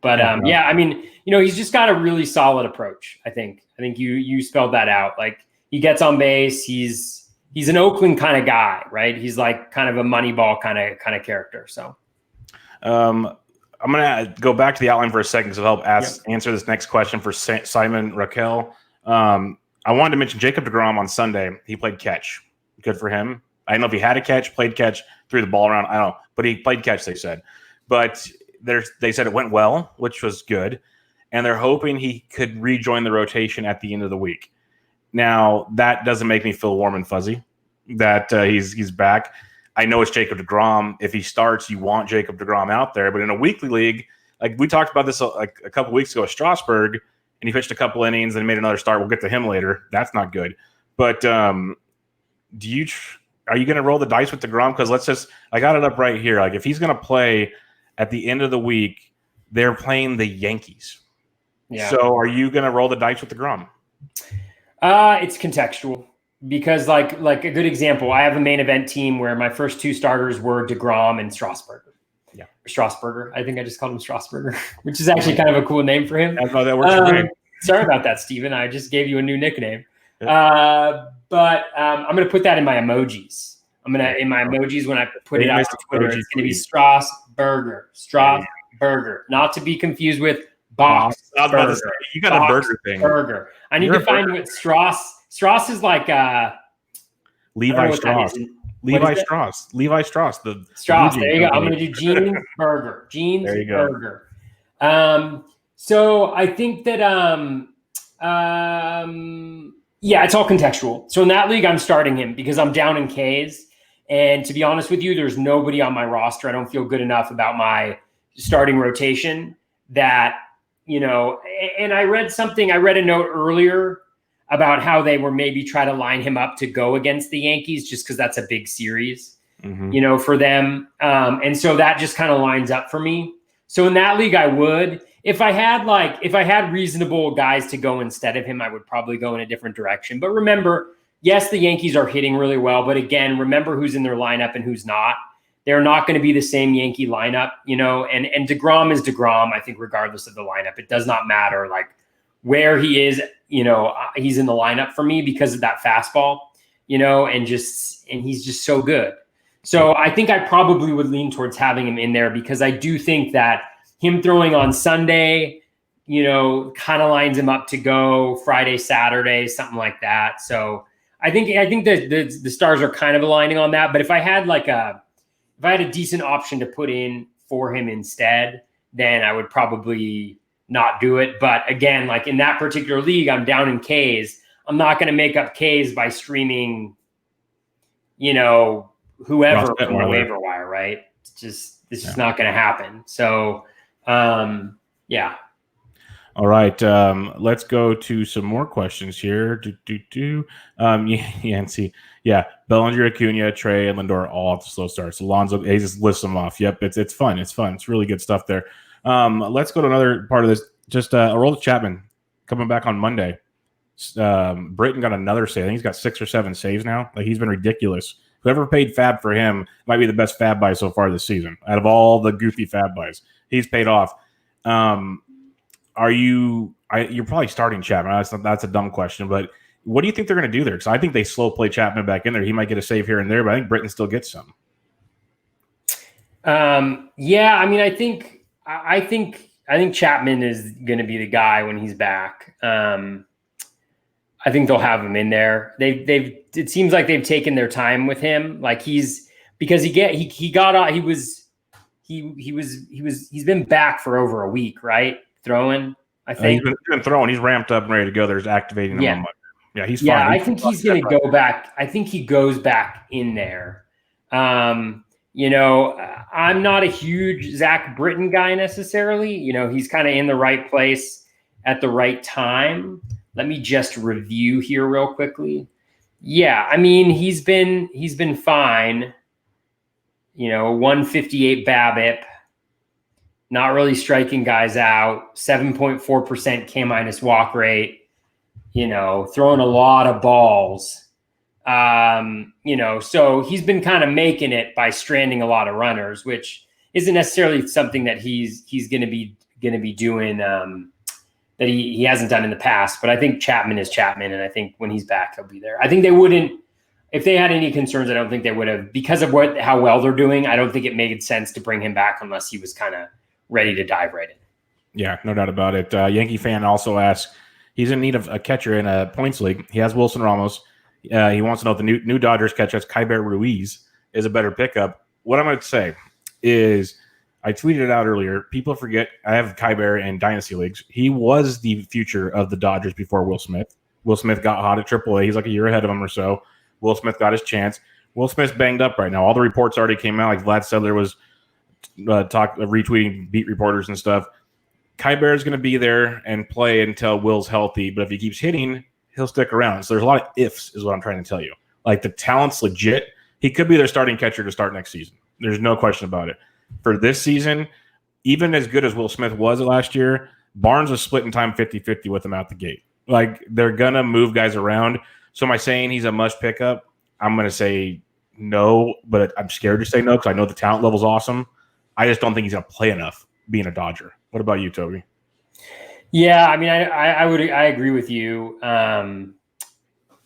But yeah, I mean, he's just got a really solid approach. I think you spelled that out. Like, he gets on base. He's an Oakland kind of guy, right? He's like kind of a Moneyball kind of character. So, I'm gonna go back to the outline for a second to help answer this next question for Simon Raquel. I wanted to mention Jacob deGrom on Sunday. He played catch. Good for him. I don't know if he had a catch, played catch, threw the ball around. I don't know, but he played catch. They said, but they said it went well, which was good, and they're hoping he could rejoin the rotation at the end of the week. Now, that doesn't make me feel warm and fuzzy that he's back. I know it's Jacob deGrom. If he starts, you want Jacob deGrom out there. But in a weekly league, like we talked about this like a couple weeks ago at Strasburg, and he pitched a couple innings and made another start. We'll get to him later. That's not good. But are you going to roll the dice with deGrom? Because I got it up right here. Like, if he's going to play at the end of the week, they're playing the Yankees. Yeah. So are you going to roll the dice with deGrom? It's contextual because like a good example, I have a main event team where my first 2 starters were deGrom and Strasburger. Yeah. Strasburger. I think I just called him Strasburger, which is actually kind of a cool name for him. That's how that works for me. Sorry about that, Steven. I just gave you a new nickname. Yeah. But I'm going to put that in my emojis. In my emojis, when I put it out on Twitter, it's going to be Strasburger. Strasburger. Not to be confused with Box. I was about to say, you got a burger thing. Burger. I need to find what Strauss is like. Levi Strauss. Levi Strauss. Levi Strauss. The Strauss. There you go. I'm going to do Jeans Burger. Jeans Burger. So I think that it's all contextual. So in that league, I'm starting him because I'm down in Ks. And to be honest with you, there's nobody on my roster. I don't feel good enough about my starting rotation that. And I read a note earlier about how they were maybe trying to line him up to go against the Yankees just because that's a big series, for them. And so that just kind of lines up for me. So in that league, I would, if I had reasonable guys to go instead of him, I would probably go in a different direction. But remember, yes, the Yankees are hitting really well, but again, remember who's in their lineup and who's not. They're not going to be the same Yankee lineup, and deGrom is deGrom, I think, regardless of the lineup. It does not matter like where he is, he's in the lineup for me because of that fastball, and he's just so good. So I think I probably would lean towards having him in there because I do think that him throwing on Sunday, kind of lines him up to go Friday, Saturday, something like that. So I think that the stars are kind of aligning on that. But if I had a decent option to put in for him instead, then I would probably not do it. But again, like in that particular league, I'm down in Ks. I'm not going to make up Ks by streaming, whoever from the waiver wire, right? It's just not going to happen. So, yeah. All right, let's go to some more questions here. Yancey, Bellinger, Acuna, Trey, and Lindor all off the slow starts. Alonso, he just lists them off. Yep, it's fun. It's fun. It's really good stuff there. Let's go to another part of this. Just Aroldis Chapman coming back on Monday. Britton got another save. I think he's got 6 or 7 saves now. Like, he's been ridiculous. Whoever paid fab for him might be the best fab buy so far this season. Out of all the goofy fab buys, he's paid off. You're probably starting Chapman. That's a dumb question, but what do you think they're going to do there? Because I think they slow play Chapman back in there. He might get a save here and there, but I think Britton still gets some. Yeah, I mean, I think Chapman is going to be the guy when he's back. I think they'll have him in there. It seems like they've taken their time with him. Like he's been back for over a week, right? Throwing, I think. He's been throwing. He's ramped up and ready to go. There's activating him on Monday. Yeah, he's fine. Yeah, I think he's going to go back. I think he goes back in there. I'm not a huge Zach Britton guy necessarily. He's kind of in the right place at the right time. Let me just review here real quickly. Yeah, I mean, he's been fine. 158 BABIP, not really striking guys out, 7.4% K- walk rate, throwing a lot of balls. So he's been kind of making it by stranding a lot of runners, which isn't necessarily something that he's going to be doing that he hasn't done in the past. But I think Chapman is Chapman, and I think when he's back, he'll be there. I think they wouldn't, if they had any concerns, I don't think they would have, because of how well they're doing. I don't think it made sense to bring him back unless he was kind of ready to dive right in. Yeah, no doubt about it. Yankee fan also asks, he's in need of a catcher in a points league. He has Wilson Ramos. He wants to know if the new Dodgers catcher, Kyber Ruiz, is a better pickup. What I'm going to say is, I tweeted it out earlier. People forget I have Kyber in dynasty leagues. He was the future of the Dodgers before Will Smith. Will Smith got hot at AAA. He's like a year ahead of him or so. Will Smith got his chance. Will Smith's banged up right now. All the reports already came out. Like Vlad Sedler was retweeting beat reporters and stuff. Kyber is going to be there and play until Will's healthy. But if he keeps hitting, he'll stick around. So there's a lot of ifs is what I'm trying to tell you. Like, the talent's legit. He could be their starting catcher to start next season. There's no question about it. For this season, even as good as Will Smith was last year, Barnes was splitting time 50-50 with him out the gate. Like, they're going to move guys around. So am I saying he's a must pickup? I'm going to say no, but I'm scared to say no because I know the talent level's awesome. I just don't think he's going to play enough being a Dodger. What about you, Toby? Yeah, I mean, I agree with you.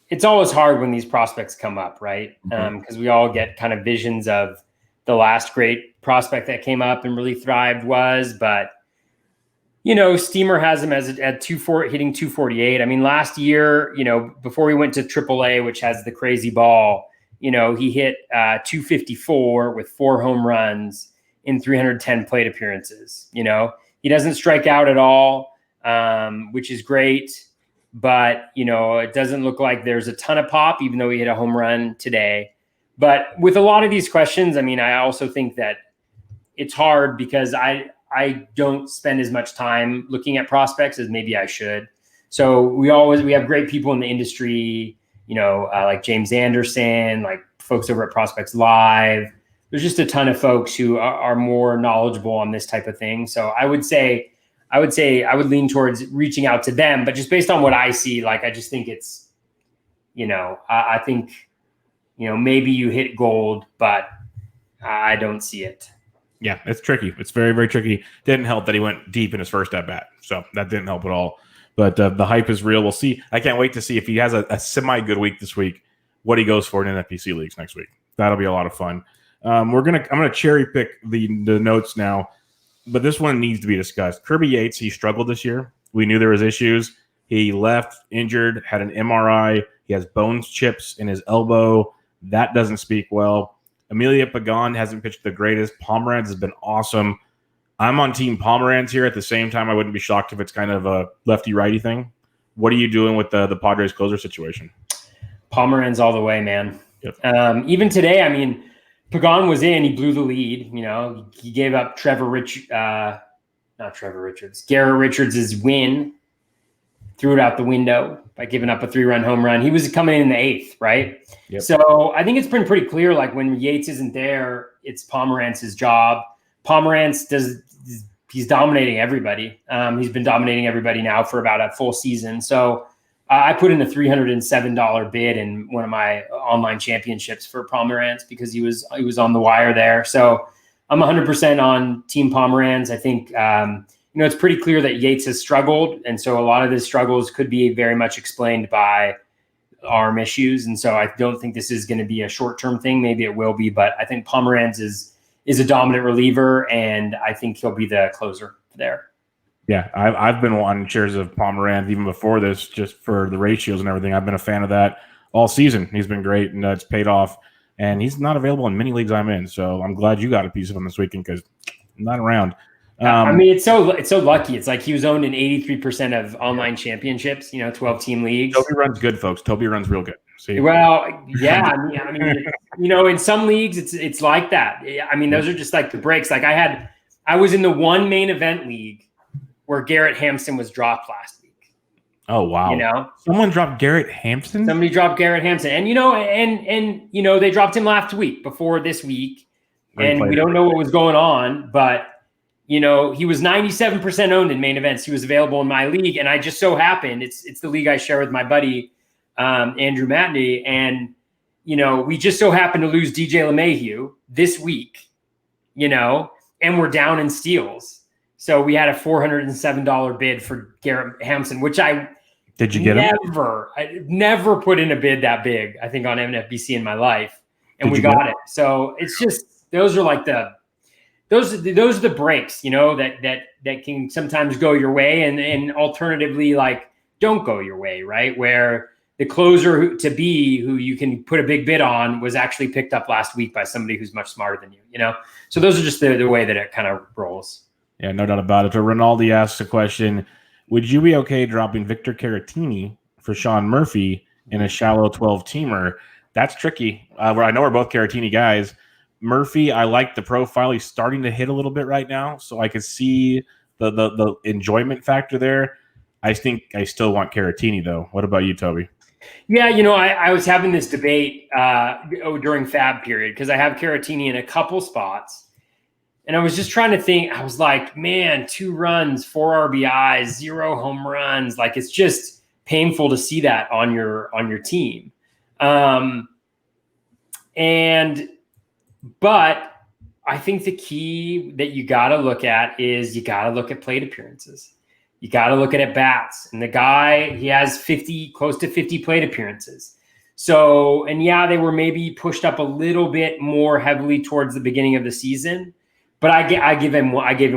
It's always hard when these prospects come up, right? Because we all get kind of visions of the last great prospect that came up and really thrived was, but Steamer has him as at hitting 248. I mean, last year, before we went to AAA, which has the crazy ball, he hit 254 with 4 home runs in 310 plate appearances. He doesn't strike out at all, which is great. But, it doesn't look like there's a ton of pop, even though he hit a home run today. But with a lot of these questions, I mean, I also think that it's hard because I don't spend as much time looking at prospects as maybe I should. So we have great people in the industry, like James Anderson, like folks over at Prospects Live. There's just a ton of folks who are more knowledgeable on this type of thing. So I would lean towards reaching out to them, but just based on what I see, like, I just think it's, I think, maybe you hit gold, but I don't see it. Yeah, it's tricky. It's very, very tricky. Didn't help that he went deep in his first at bat. So that didn't help at all. But the hype is real. We'll see. I can't wait to see if he has a semi-good week this week, what he goes for in NFBC leagues next week. That'll be a lot of fun. I'm gonna cherry pick the notes now, but this one needs to be discussed. Kirby Yates, he struggled this year. We knew there was issues. He left injured, had an MRI. He has bone chips in his elbow. That doesn't speak well. Amelia Pagan hasn't pitched the greatest. Pomeranz has been awesome. I'm on Team Pomeranz here. At the same time, I wouldn't be shocked if it's kind of a lefty-righty thing. What are you doing with the Padres closer situation? Pomeranz all the way, man. Yep. Even today, I mean, Pagan was in. He blew the lead. He gave up Garrett Richards' win, threw it out the window by giving up a 3-run home run. He was coming in the 8th, right? Yep. So I think it's been pretty clear, like when Yates isn't there, it's Pomeranz's job. Pomeranz he's dominating everybody. He's been dominating everybody now for about a full season. So I put in a $307 bid in one of my online championships for Pomeranz because he was on the wire there. So I'm 100% on Team Pomeranz. I think it's pretty clear that Yates has struggled, and so a lot of his struggles could be very much explained by arm issues. And so I don't think this is going to be a short-term thing. Maybe it will be, but I think Pomeranz is a dominant reliever, and I think he'll be the closer there. Yeah, I've been on shares of Pomeranz even before this, just for the ratios and everything. I've been a fan of that all season. He's been great, and it's paid off. And he's not available in many leagues I'm in, so I'm glad you got a piece of him this weekend because I'm not around. I mean, it's so lucky. It's like he was owned in 83% of online championships. 12-team leagues. Toby runs good, folks. Toby runs real good. See? Well, yeah. I mean, in some leagues, it's like that. I mean, those are just like the breaks. Like I was in the one main event league where Garrett Hampson was dropped last week. Oh wow! Someone dropped Garrett Hampson. Somebody dropped Garrett Hampson, and they dropped him last week before this week, and we don't know what was going on, but he was 97% owned in main events. He was available in my league, and I just so happened it's the league I share with my buddy Andrew Matney, and we just so happened to lose DJ LeMahieu this week, and we're down in steals. So we had a $407 bid for Garrett Hampson, which did you get him? I never put in a bid that big, I think, on NFBC in my life, and we got it. So it's just those are like those are the breaks, that can sometimes go your way, and alternatively, like, don't go your way, right? Where the closer who you can put a big bid on was actually picked up last week by somebody who's much smarter than you. So those are just the way that it kind of rolls. Yeah, no doubt about it. So Rinaldi asks a question: would you be okay dropping Victor Caratini for Sean Murphy in a shallow 12-teamer? That's tricky. Where I know we're both Caratini guys. Murphy, I like the profile. He's starting to hit a little bit right now, so I could see the enjoyment factor there. I think I still want Caratini, though. What about you, Toby? Yeah, I was having this debate during Fab period because I have Caratini in a couple spots. And I was just trying to think. I was like, man, 2 runs, 4 RBIs, 0 home runs. Like, it's just painful to see that on your team. But I think the key that you got to look at is you got to look at plate appearances. You got to look at bats. And the guy, he has close to 50 plate appearances. So, and yeah, they were maybe pushed up a little bit more heavily towards the beginning of the season. But I gave him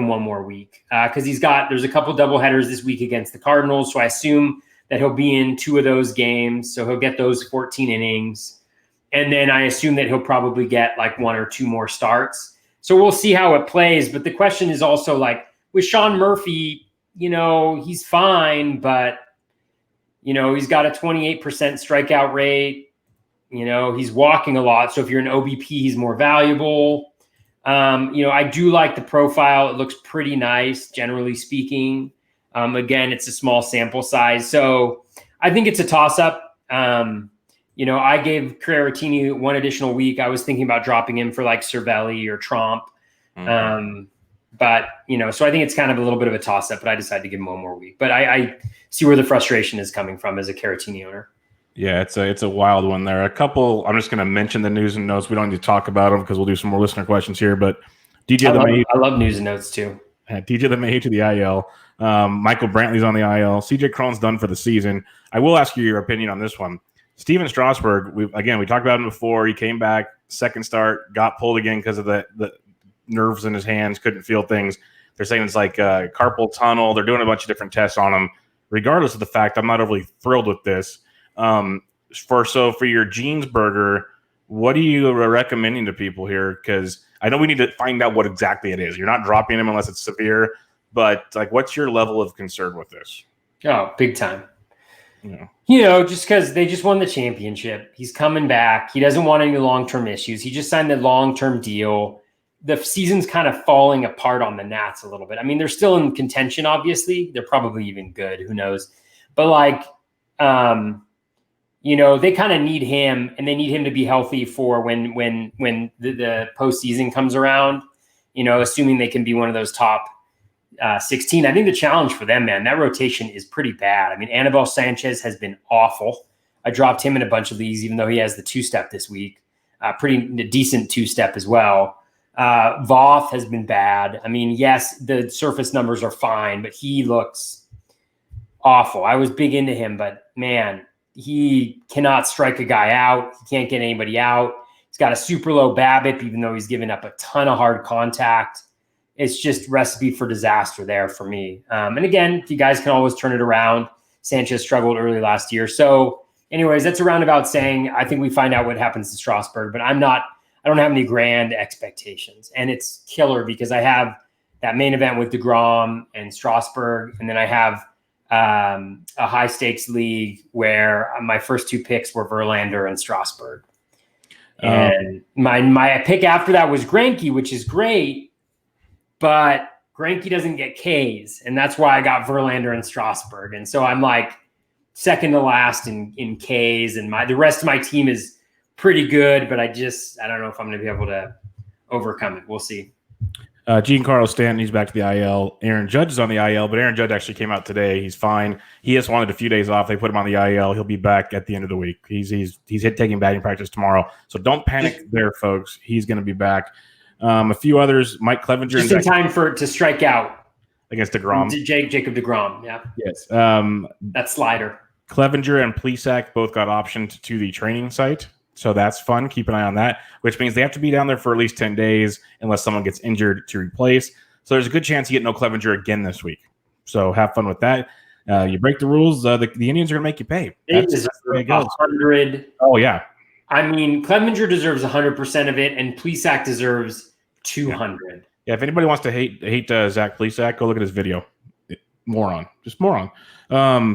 one more week because there's a couple doubleheaders this week against the Cardinals. So I assume that he'll be in 2 of those games. So he'll get those 14 innings. And then I assume that he'll probably get like 1 or 2 more starts. So we'll see how it plays. But the question is also, like, with Sean Murphy, he's fine, but, he's got a 28% strikeout rate. He's walking a lot. So if you're an OBP, he's more valuable. I do like the profile. It looks pretty nice, generally speaking. Again, it's a small sample size. So I think it's a toss-up. I gave Caratini 1 additional week. I was thinking about dropping him for like Cervelli or Tromp. Mm-hmm. But so I think it's kind of a little bit of a toss-up, but I decided to give him 1 more week. But I see where the frustration is coming from as a Caratini owner. Yeah, it's a wild one there. A couple, I'm just going to mention the news and notes. We don't need to talk about them because we'll do some more listener questions here. But I love news and notes too. DJ LeMahieu to the IL. Michael Brantley's on the IL. CJ Cron's done for the season. I will ask you your opinion on this one. Steven Strasburg, we talked about him before. He came back, second start, got pulled again because of the nerves in his hands, couldn't feel things. They're saying it's like carpal tunnel. They're doing a bunch of different tests on him. Regardless of the fact, I'm not overly thrilled with this. For your Jeansburger, What are you recommending to people here? Because I know we need to find out what exactly it is. You're not dropping him unless it's severe, but like, what's your level of concern with this? Oh, big time. Yeah. Just because they just won the championship. He's coming back. He doesn't want any long-term issues. He just signed a long-term deal. The season's kind of falling apart on the Nats a little bit. I mean, they're still in contention, obviously. They're probably even good. Who knows? But like, they kind of need him, and they need him to be healthy for when the postseason comes around. Assuming they can be one of those top 16. I think the challenge for them, man, that rotation is pretty bad. I mean, Anibal Sanchez has been awful. I dropped him in a bunch of leagues, even though he has the 2-step this week. Pretty decent 2-step as well. Voth has been bad. I mean, yes, the surface numbers are fine, but he looks awful. I was big into him, but man, he cannot strike a guy out. He can't get anybody out. He's got a super low BABIP, even though he's given up a ton of hard contact. It's just recipe for disaster there for me. And again, you guys can always turn it around. Sanchez struggled early last year. So anyways, that's a roundabout saying I think we find out what happens to Strasburg, but I don't have any grand expectations. And it's killer because I have that main event with DeGrom and Strasburg, and then I have a high stakes league where my first 2 picks were Verlander and Strasburg. And my pick after that was Greinke, which is great, but Greinke doesn't get Ks, and that's why I got Verlander and Strasburg. And so I'm like second to last in Ks, and the rest of my team is pretty good, but I don't know if I'm going to be able to overcome it. We'll see. Giancarlo Stanton, he's back to the IL. Aaron Judge is on the IL, but Aaron Judge actually came out today. He's fine. He just wanted a few days off. They put him on the IL. He'll be back at the end of the week. He's taking batting practice tomorrow, so don't panic there, folks. He's going to be back. A few others, Mike Clevenger. Just in time to strike out against DeGrom. Jacob DeGrom, yeah. Yes. That slider. Clevenger and Plesac both got optioned to the training site, so that's fun. Keep an eye on that, which means they have to be down there for at least 10 days unless someone gets injured to replace. So there's a good chance you get no Clevenger again this week. So have fun with that. You break the rules, the Indians are going to make you pay. They deserve 100. Oh, yeah. I mean, Clevenger deserves 100% of it, and Plesac deserves 200. Yeah, if anybody wants to hate Zach Plesac, go look at his video. Moron. Just moron.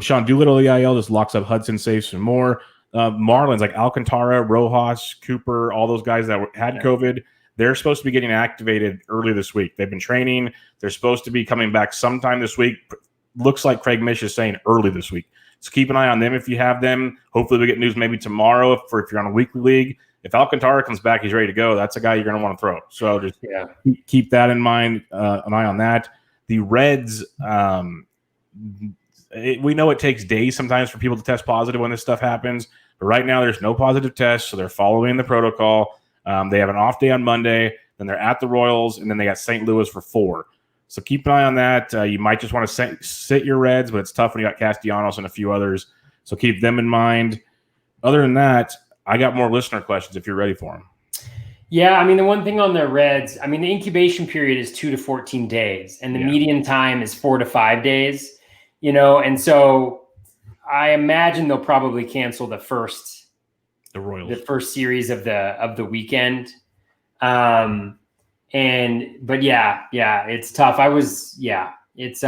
Sean Doolittle, the IL, just locks up Hudson safes and more. Marlins like Alcantara, Rojas, Cooper, all those guys that had COVID, they're supposed to be getting activated early this week. They've been training. They're supposed to be coming back sometime this week. Looks like Craig Mish is saying early this week. So keep an eye on them if you have them. Hopefully we get news maybe tomorrow if you're on a weekly league. If Alcantara comes back, he's ready to go. That's a guy you're going to want to throw. So just keep that in mind, an eye on that. The Reds, we know it takes days sometimes for people to test positive when this stuff happens. But right now there's no positive tests, so they're following the protocol. They have an off day on Monday. Then they're at the Royals, and then they got St. Louis for 4. So keep an eye on that. You might just want to sit your Reds, but it's tough when you got Castellanos and a few others. So keep them in mind. Other than that, I got more listener questions if you're ready for them. Yeah, I mean, the one thing on the Reds, I mean, the incubation period is 2 to 14 days, and the median time is 4 to 5 days, and so I imagine they'll probably cancel the first series of the weekend. But it's tough. It's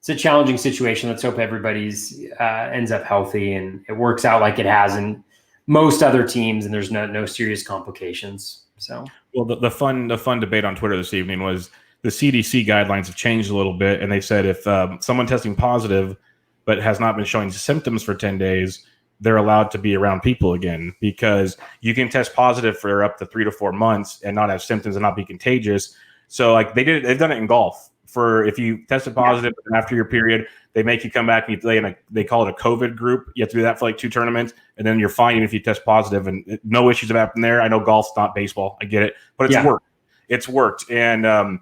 a challenging situation. Let's hope everybody's ends up healthy and it works out like it has in most other teams, and there's no serious complications. So, well, the fun debate on Twitter this evening was the CDC guidelines have changed a little bit, and they said if someone testing positive but has not been showing symptoms for 10 days, they're allowed to be around people again, because you can test positive for up to 3 to 4 months and not have symptoms and not be contagious. So like they've done it in golf. For if you tested positive and after your period, they make you come back and you play they call it a COVID group. You have to do that for like 2 tournaments, and then you're fine even if you test positive, and no issues have happened there. I know golf's not baseball. I get it, but it's worked. It's worked. And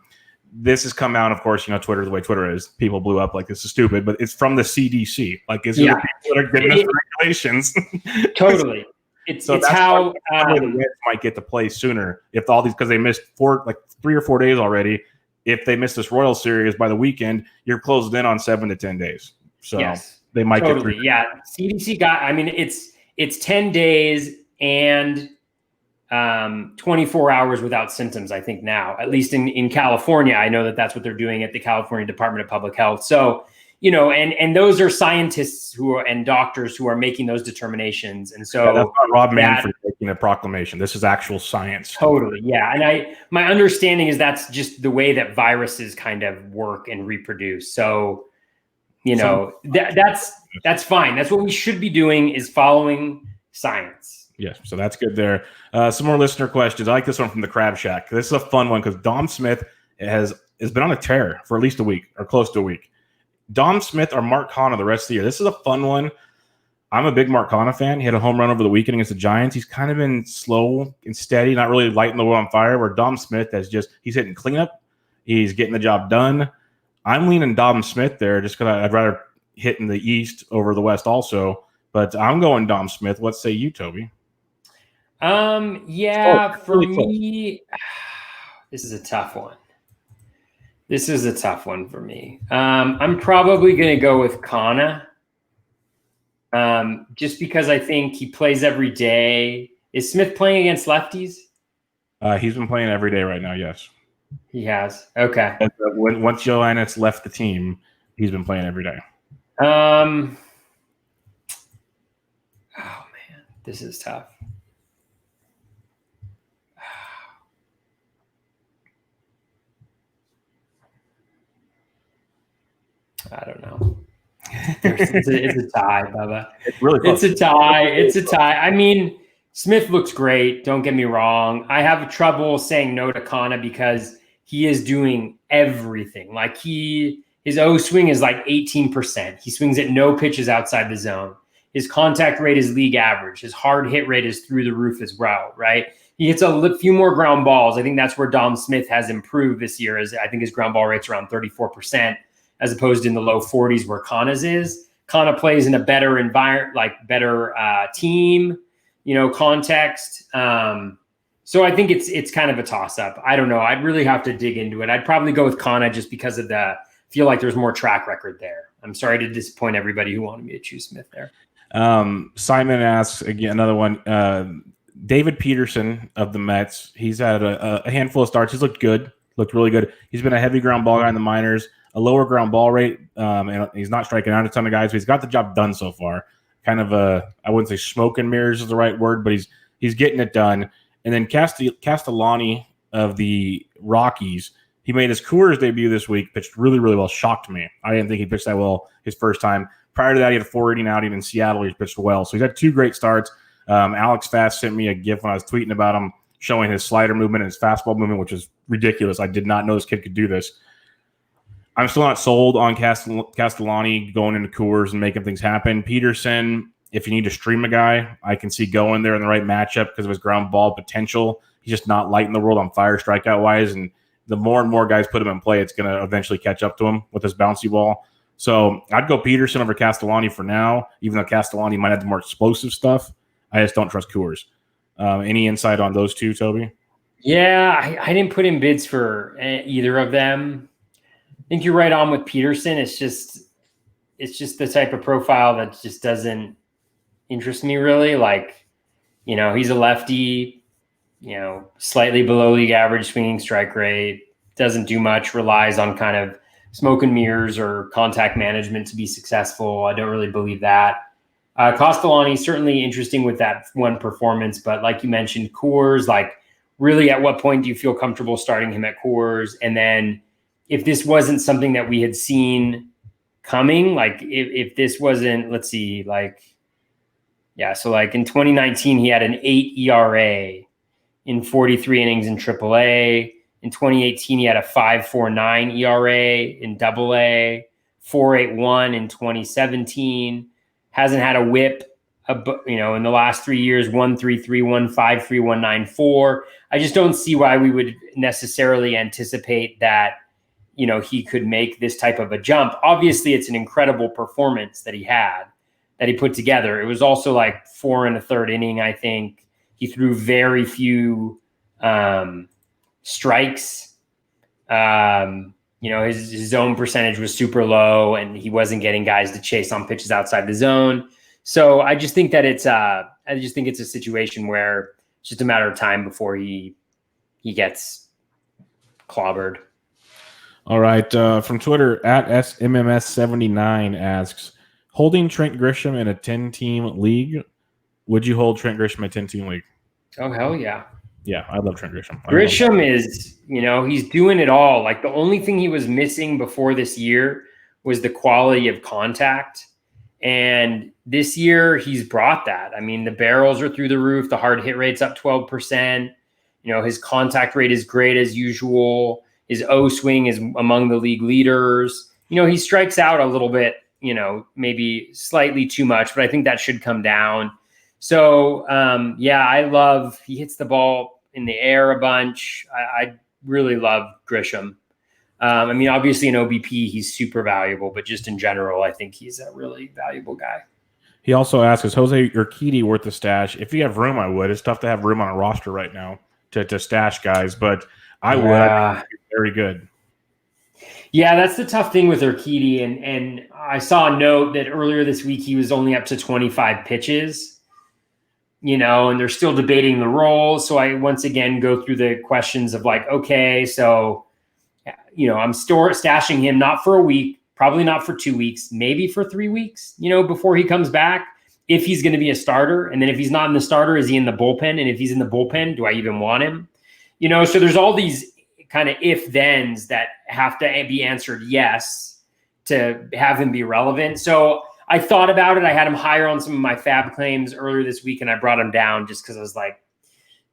this has come out, of course, Twitter, the way Twitter is, people blew up like this is stupid, but it's from the CDC. Like, it's the people that are giving us the regulations. Totally. It's how the Reds might get to play sooner if all these, because they missed 3 or 4 days already. If they miss this Royal Series by the weekend, you're closed in on 7 to 10 days. So they might get 3. Yeah. CDC got, I mean, it's 10 days and 24 hours without symptoms, I think now, at least in California. I know that that's what they're doing at the California Department of Public Health. So, and those are scientists and doctors who are making those determinations. And so that's not Rob Manfred making a proclamation. This is actual science. Totally. Yeah. And my understanding is that's just the way that viruses kind of work and reproduce. So, that's fine. That's what we should be doing, is following science. Yes, so that's good there. Some more listener questions. I like this one from the Crab Shack. This is a fun one because Dom Smith has been on a tear for at least a week or close to a week. Dom Smith or Mark Hanna the rest of the year. This is a fun one. I'm a big Mark Hanna fan. He had a home run over the weekend against the Giants. He's kind of been slow and steady, not really lighting the world on fire, where Dom Smith he's hitting cleanup. He's getting the job done. I'm leaning Dom Smith there just because I'd rather hit in the East over the West also. But I'm going Dom Smith. What say you, Toby? For me, this is a tough one. This is a tough one for me. I'm probably going to go with Kana, just because I think he plays every day. Is Smith playing against lefties? He's been playing every day right now, yes. He has. Okay. Once Joannis left the team, he's been playing every day. Oh, man. This is tough. I don't know. It's a tie, Bubba. It's really close. It's a tie. It's a tie. I mean, Smith looks great. Don't get me wrong. I have trouble saying no to Kana because he is doing everything. Like his O swing is like 18%. He swings at no pitches outside the zone. His contact rate is league average. His hard hit rate is through the roof as well, right? He hits a few more ground balls. I think that's where Dom Smith has improved this year. I think his ground ball rate's around 34%. As opposed to in the low 40s where Kana's is. Kana plays in a better environment, like better team, context. So I think it's kind of a toss-up. I don't know. I'd really have to dig into it. I'd probably go with Kana just because of feel like there's more track record there. I'm sorry to disappoint everybody who wanted me to choose Smith there. Simon asks, again, another one. David Peterson of the Mets, he's had a handful of starts. He's looked really good. He's been a heavy ground ball guy in the minors. A lower ground ball rate, and he's not striking out a ton of guys, but he's got the job done so far. Kind of I wouldn't say smoke and mirrors is the right word, but he's getting it done. And then Castellani of the Rockies, he made his Coors debut this week, pitched really, really well, shocked me. I didn't think he pitched that well his first time. Prior to that, he had a 4-inning outing in Seattle. He pitched well. So he's had 2 great starts. Alex Fast sent me a GIF when I was tweeting about him, showing his slider movement and his fastball movement, which is ridiculous. I did not know this kid could do this. I'm still not sold on Castellani going into Coors and making things happen. Peterson, if you need to stream a guy, I can see going there in the right matchup because of his ground ball potential. He's just not lighting the world on fire strikeout-wise, and the more and more guys put him in play, it's going to eventually catch up to him with his bouncy ball. So I'd go Peterson over Castellani for now, even though Castellani might have the more explosive stuff. I just don't trust Coors. Any insight on those two, Toby? Yeah, I didn't put in bids for either of them. I think you're right on with Peterson. It's just the type of profile that just doesn't interest me really. Like, he's a lefty, slightly below league average swinging strike rate, doesn't do much, relies on kind of smoke and mirrors or contact management to be successful. I don't really believe that. Castellani, certainly interesting with that one performance, but like you mentioned, Coors, like really at what point do you feel comfortable starting him at Coors? And then if this wasn't something that we had seen coming, like if this wasn't, let's see, so like in 2019, he had an 8 ERA in 43 innings in AAA. In 2018, he had a 5.49 ERA in AA, 4.81 in 2017. Hasn't had a whip, in the last 3 years, 1.33, 1.53, 1.94. I just don't see why we would necessarily anticipate that, he could make this type of a jump. Obviously, it's an incredible performance that he put together. It was also like 4 1/3 inning, I think. He threw very few strikes. His zone percentage was super low, and he wasn't getting guys to chase on pitches outside the zone. So I just think that it's a situation where It's just a matter of time before he gets clobbered. All right. From Twitter, at SMMS79 asks, holding Trent Grisham in a 10-team league. Would you hold Trent Grisham in a 10-team league? Oh, hell yeah. Yeah, I love Trent Grisham. Grisham is, he's doing it all. Like, the only thing he was missing before this year was the quality of contact. And this year he's brought that. I mean, the barrels are through the roof. The hard hit rate's up 12%. His contact rate is great as usual. His O swing is among the league leaders. He strikes out a little bit, maybe slightly too much, but I think that should come down. So, he hits the ball in the air a bunch. I really love Grisham. Obviously in OBP, he's super valuable, but just in general, I think he's a really valuable guy. He also asks, is Jose Urquidy worth the stash? If you have room, I would. It's tough to have room on a roster right now to stash guys, but I would. I think he's very good. Yeah, that's the tough thing with Urquidy. And I saw a note that earlier this week he was only up to 25 pitches, and they're still debating the role. So I once again go through the questions of like, okay, so I'm stashing him not for a week, probably not for 2 weeks, maybe for 3 weeks, before he comes back, if he's going to be a starter. And then if he's not in the starter, is he in the bullpen? And if he's in the bullpen, do I even want him? So there's all these kind of if-thens that have to be answered yes to have him be relevant. So I thought about it. I had him higher on some of my fab claims earlier this week, and I brought him down just because I was like,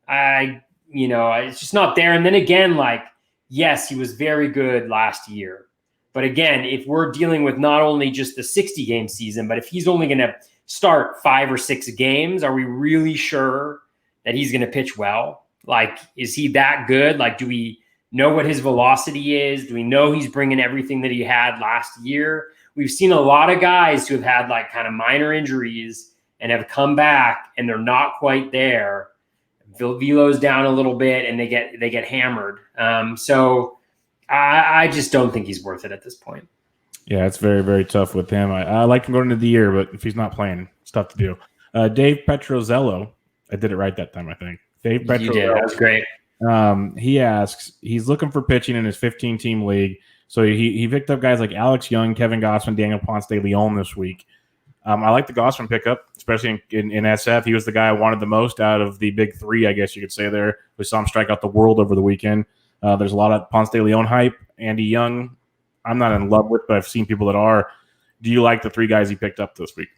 it's just not there. And then again, like, yes, he was very good last year. But again, if we're dealing with not only just the 60-game season, but if he's only going to start 5 or 6 games, are we really sure that he's going to pitch well? Like, is he that good? Like, do we know what his velocity is? Do we know he's bringing everything that he had last year? We've seen a lot of guys who have had like kind of minor injuries and have come back and they're not quite there. Velo's down a little bit and they get hammered. So I just don't think he's worth it at this point. Yeah, it's very, very tough with him. I like him going into the year, but if he's not playing, it's tough to do. Dave Petrozello, I did it right that time, I think. Dave Petrozello. You did. That was great. He asks, he's looking for pitching in his 15-team league. So he picked up guys like Alex Young, Kevin Gossman, Daniel Ponce de Leon this week. I like the Gossman pickup, especially in SF. He was the guy I wanted the most out of the big three, I guess you could say there. We saw him strike out the world over the weekend. There's a lot of Ponce de Leon hype. Andy Young, I'm not in love with, but I've seen people that are. Do you like the 3 guys he picked up this week?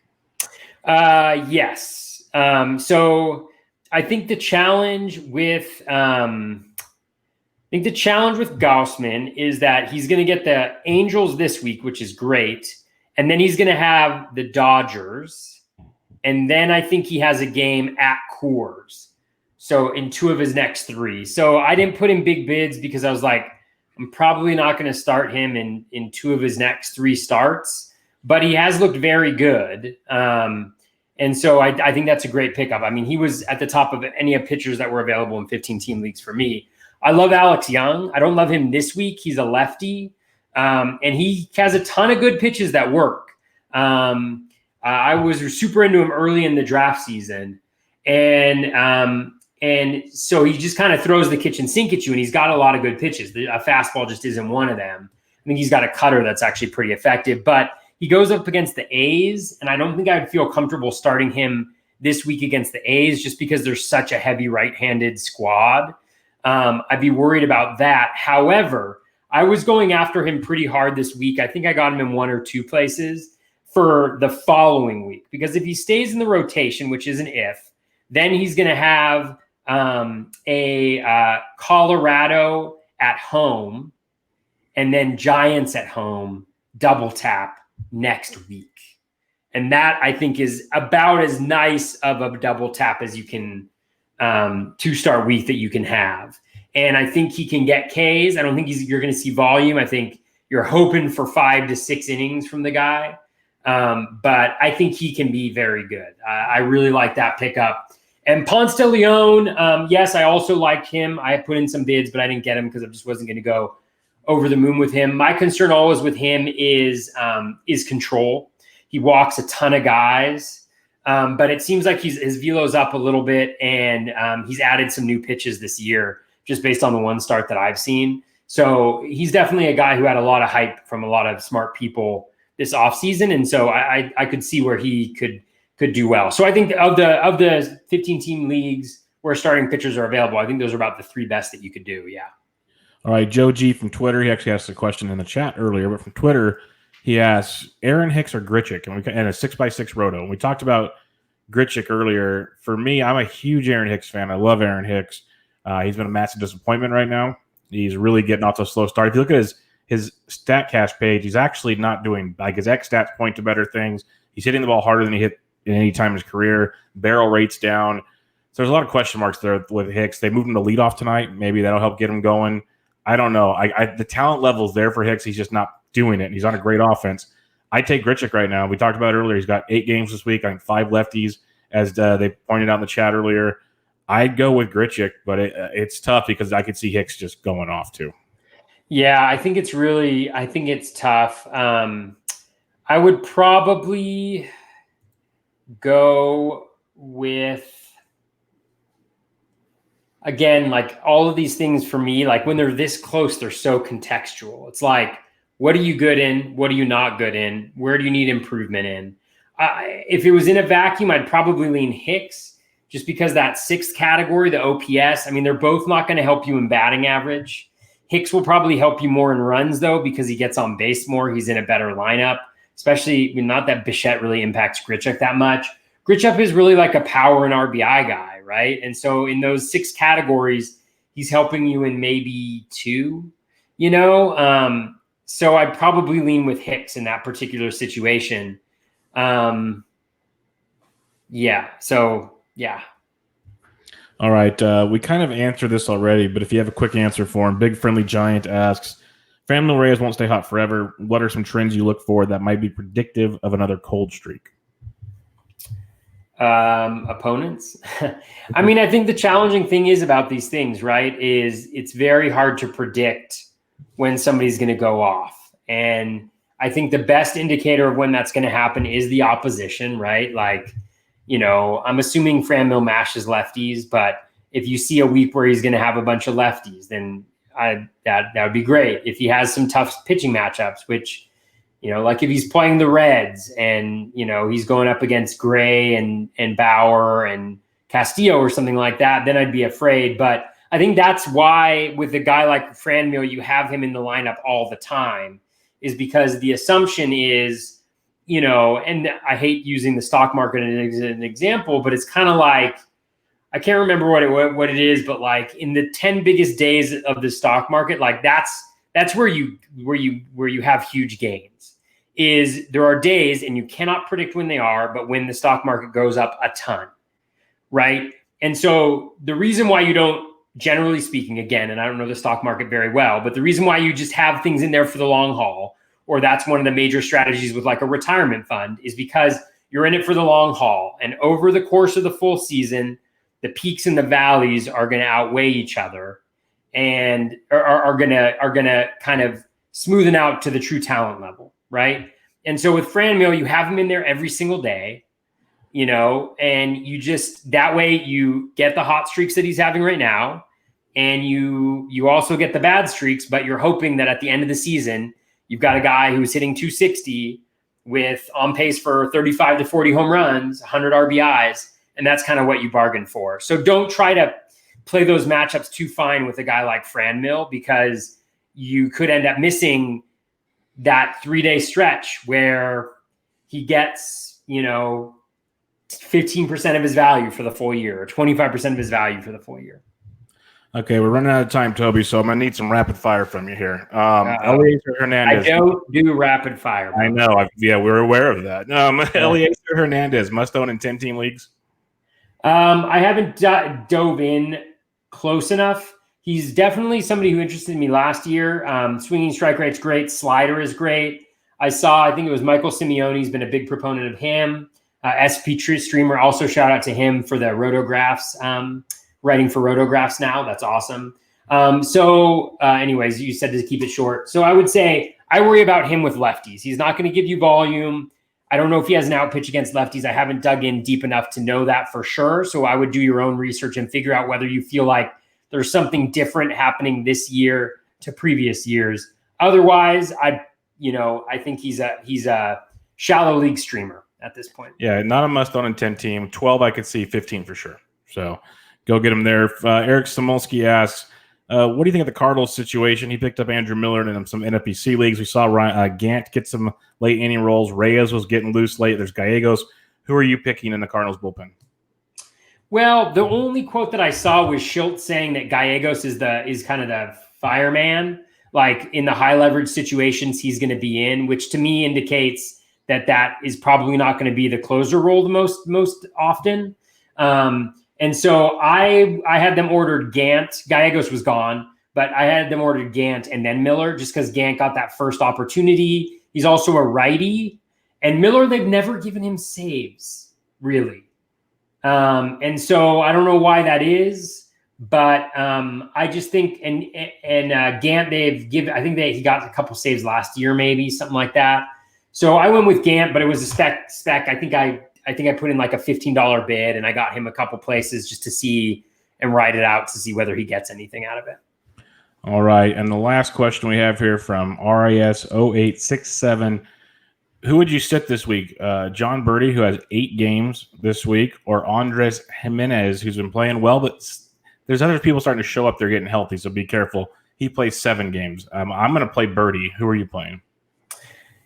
Yes. So I think the challenge with Gaussman is that he's going to get the Angels this week, which is great. And then he's going to have the Dodgers. And then I think he has a game at Coors. So in 2 of his next 3. So I didn't put in big bids because I was like, I'm probably not going to start him in 2 of his next 3 starts. But he has looked very good. And so I think that's a great pickup. I mean, he was at the top of any of pitchers that were available in 15-team leagues for me. I love Alex Young. I don't love him this week. He's a lefty. And he has a ton of good pitches that work. I was super into him early in the draft season. And so he just kind of throws the kitchen sink at you, and he's got a lot of good pitches. A fastball just isn't one of them. I think he's got a cutter that's actually pretty effective. But he goes up against the A's, and I don't think I would feel comfortable starting him this week against the A's just because there's such a heavy right-handed squad. I'd be worried about that. However, I was going after him pretty hard this week. I think I got him in 1 or 2 places for the following week, because if he stays in the rotation, which is an if, then he's going to have a Colorado at home and then Giants at home double tap next week. And that, I think, is about as nice of a double tap as you can 2-start week that you can have. And I think he can get Ks. I don't think you're going to see volume. I think you're hoping for 5 to 6 innings from the guy. But I think he can be very good. I really like that pickup. And Ponce de Leon, yes, I also liked him. I put in some bids, but I didn't get him because I just wasn't going to go over the moon with him. My concern always with him is control. He walks a ton of guys. But it seems like his velo's up a little bit, and he's added some new pitches this year just based on the one start that I've seen. So he's definitely a guy who had a lot of hype from a lot of smart people this offseason. And so I could see where he could do well. So I think of the 15 team leagues where starting pitchers are available, I think those are about the 3 best that you could do. Yeah. All right. Joe G from Twitter. He actually asked a question in the chat earlier, but from Twitter, he asks Aaron Hicks or Grichuk and a 6x6 roto. And we talked about Grichuk earlier. For me, I'm a huge Aaron Hicks fan. I love Aaron Hicks. He's been a massive disappointment right now. He's really getting off to a slow start. If you look at his StatCast page, he's actually not doing, like, his X stats point to better things. He's hitting the ball harder than he hit in any time in his career. Barrel rate's down. So there's a lot of question marks there with Hicks. They moved him to leadoff tonight. Maybe that'll help get him going. I don't know. The talent level's there for Hicks. He's just not doing it. He's on a great offense. I take Grichuk right now. We talked about it earlier. He's got 8 games this week. I think 5 lefties, as they pointed out in the chat earlier. I'd go with Grichuk, but it's tough because I could see Hicks just going off too. Yeah, I think it's tough. I would probably go with, again, like all of these things for me, like when they're this close, they're so contextual. It's like, what are you good in? What are you not good in? Where do you need improvement in? If it was in a vacuum, I'd probably lean Hicks just because that 6th category, the OPS, I mean, they're both not going to help you in batting average. Hicks will probably help you more in runs, though, because he gets on base more. He's in a better lineup, especially, not that Bichette really impacts Grichuk that much. Grichuk is really like a power and RBI guy, right? And so in those 6 categories, he's helping you in maybe 2, So I'd probably lean with Hicks in that particular situation. Yeah. All right. We kind of answered this already, but if you have a quick answer for him, Big Friendly Giant asks, Framil Reyes won't stay hot forever. What are some trends you look for that might be predictive of another cold streak? Opponents. I mean, I think the challenging thing is about these things, right, is it's very hard to predict when somebody's going to go off. And I think the best indicator of when that's going to happen is the opposition, right? Like, I'm assuming Framil mashes lefties, but if you see a week where he's going to have a bunch of lefties, then that would be great. If he has some tough pitching matchups, which, like if he's playing the Reds and, he's going up against Gray and Bauer and Castillo or something like that, then I'd be afraid. But I think that's why with a guy like Framil, you have him in the lineup all the time, is because the assumption is, and I hate using the stock market as an example, but it's kind of like, I can't remember what it is, but like in the 10 biggest days of the stock market, like that's where you have huge gains. Is there are days, and you cannot predict when they are, but when the stock market goes up a ton, right? And so the reason why you don't, generally speaking, again, and I don't know the stock market very well, but the reason why you just have things in there for the long haul, or that's one of the major strategies with like a retirement fund, is because you're in it for the long haul. And over the course of the full season, the peaks and the valleys are going to outweigh each other and are going to kind of smoothen out to the true talent level, right? And so with Framil, you have him in there every single day, and you just, that way you get the hot streaks that he's having right now. And you also get the bad streaks, but you're hoping that at the end of the season, you've got a guy who's hitting 260 with on pace for 35 to 40 home runs, 100 RBIs, and that's kind of what you bargained for. So don't try to play those matchups too fine with a guy like Framil, because you could end up missing that 3-day stretch where he gets, 15% of his value for the full year or 25% of his value for the full year. Okay, we're running out of time, Toby, so I'm going to need some rapid fire from you here. Eliezer Hernandez. I don't do rapid fire. Bro. I know. We're aware of that. Eliezer Hernandez, must own in 10-team leagues? I haven't dove in close enough. He's definitely somebody who interested me last year. Swinging strike rate's great. Slider is great. I think it was Michael Simeone's been a big proponent of him. SP Streamer, also shout out to him for the rotographs. Writing for rotographs now. That's awesome. Anyways, you said to keep it short. So I would say I worry about him with lefties. He's not going to give you volume. I don't know if he has an out pitch against lefties. I haven't dug in deep enough to know that for sure. So I would do your own research and figure out whether you feel like there's something different happening this year to previous years. Otherwise, I think he's a shallow league streamer at this point. Yeah, not a must-own in 10 team. 12, I could see. 15 for sure. So go get him there. Eric Samolsky asks, what do you think of the Cardinals situation? He picked up Andrew Miller in some NFBC leagues. We saw Gant get some late inning rolls. Reyes was getting loose late. There's Gallegos. Who are you picking in the Cardinals bullpen? Well, the only quote that I saw was Schultz saying that Gallegos is kind of the fireman. Like in the high leverage situations he's going to be in, which to me indicates that is probably not going to be the closer role the most often. And so I had them ordered Gant. Gallegos was gone, but I had them ordered Gant and then Miller just because Gant got that first opportunity. He's also a righty. And Miller, they've never given him saves, really. And so I don't know why that is, but I just think and Gant I think he got a couple saves last year, maybe something like that. So I went with Gant, but it was a spec. I think I put in like a $15 bid and I got him a couple places just to see and write it out to see whether he gets anything out of it. All right. And the last question we have here from RIS0867. Who would you sit this week? John Birdie, who has 8 games this week, or Andres Jimenez, who's been playing well, but there's other people starting to show up. They're getting healthy, so be careful. He plays 7 games. I'm going to play Birdie. Who are you playing?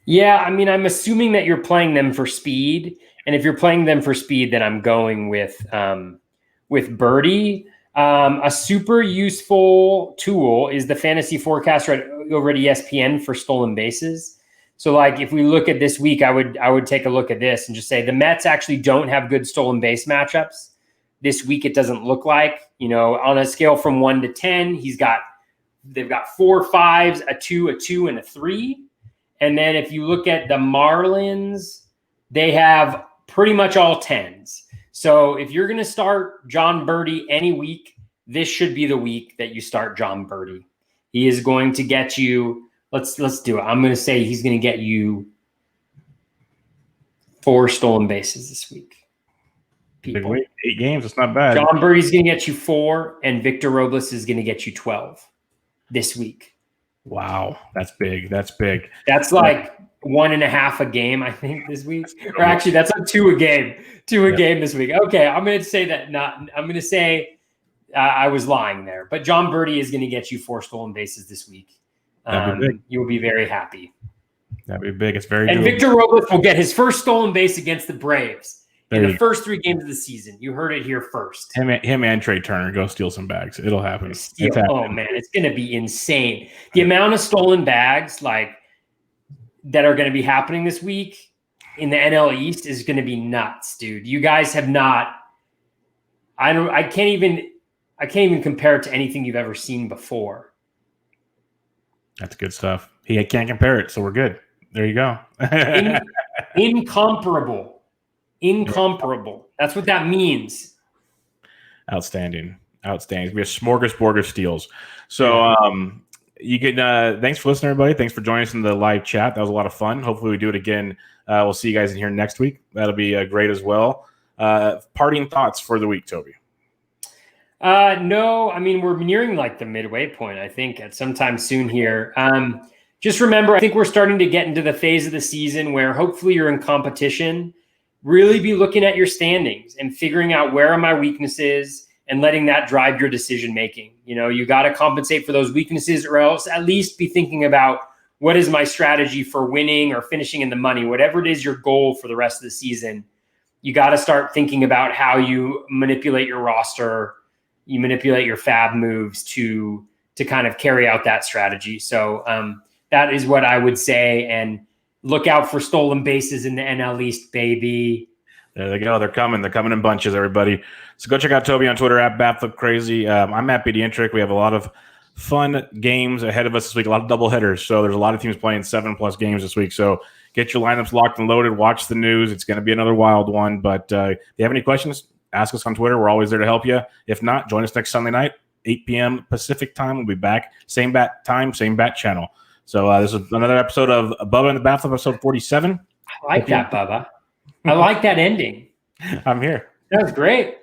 Yeah, I mean, I'm assuming that you're playing them for speed. And if you're playing them for speed, then I'm going with Birdie. A super useful tool is the fantasy forecaster over at ESPN for stolen bases. So like if we look at this week, I would take a look at this and just say the Mets actually don't have good stolen base matchups. This week it doesn't look like, on a scale from 1 to 10, they've got 4 5s, a 2, and a 3. And then if you look at the Marlins, they have pretty much all 10s. So if you're going to start John Birdie any week, this should be the week that you start John Birdie. He is going to get you, let's do it. I'm going to say he's going to get you 4 stolen bases this week. People. Wait, 8 games, it's not bad. John Birdie's going to get you 4, and Victor Robles is going to get you 12 this week. Wow, that's big. That's big. That's like 1.5 a game, I think, this week. Or actually, that's like 2 a game. 2 a game this week. Okay, I'm going to say that I'm going to say I was lying there. But John Birdie is going to get you 4 stolen bases this week. You'll be very happy. That'd be big. It's very And doable. Victor Robles will get his first stolen base against the Braves in the first 3 games of the season. You heard it here first. Him and Trey Turner go steal some bags. It'll happen. Oh, man, it's going to be insane. The amount of stolen bags that are going to be happening this week in the NL East is going to be nuts, dude. You guys have not – I can't even compare it to anything you've ever seen before. That's good stuff. He can't compare it, so we're good. There you go. Incomparable. That's what that means. Outstanding. It's going to be a smorgasbord of steals. So you can thanks for listening, everybody. Thanks for joining us in the live chat. That was a lot of fun. Hopefully we do it again. We'll see you guys in here next week. That'll be great as well. Parting thoughts for the week, Toby. No, I mean, we're nearing like the midway point, I think, at some time soon here. Just remember, I think we're starting to get into the phase of the season where hopefully you're in competition. Really be looking at your standings and figuring out where are my weaknesses and letting that drive your decision making. You got to compensate for those weaknesses, or else at least be thinking about what is my strategy for winning or finishing in the money, whatever it is your goal for the rest of the season. You got to start thinking about how you manipulate your roster, you manipulate your fab moves to kind of carry out that strategy. So that is what I would say. And look out for stolen bases in the NL East, baby. There they go. They're coming in bunches, everybody. So go check out Toby on Twitter at BatFlip Crazy. I'm Matt Pediatric. We have a lot of fun games ahead of us this week, a lot of double hitters. So there's a lot of teams playing 7+ games this week. So get your lineups locked and loaded. Watch the news. It's going to be another wild one. But if you have any questions, ask us on Twitter. We're always there to help you. If not, join us next Sunday night, 8 p.m. Pacific time. We'll be back. Same bat time, same bat channel. So this is another episode of Bubba and the BatFlip, episode 47. I like that, Bubba. I like that ending. I'm here. That was great.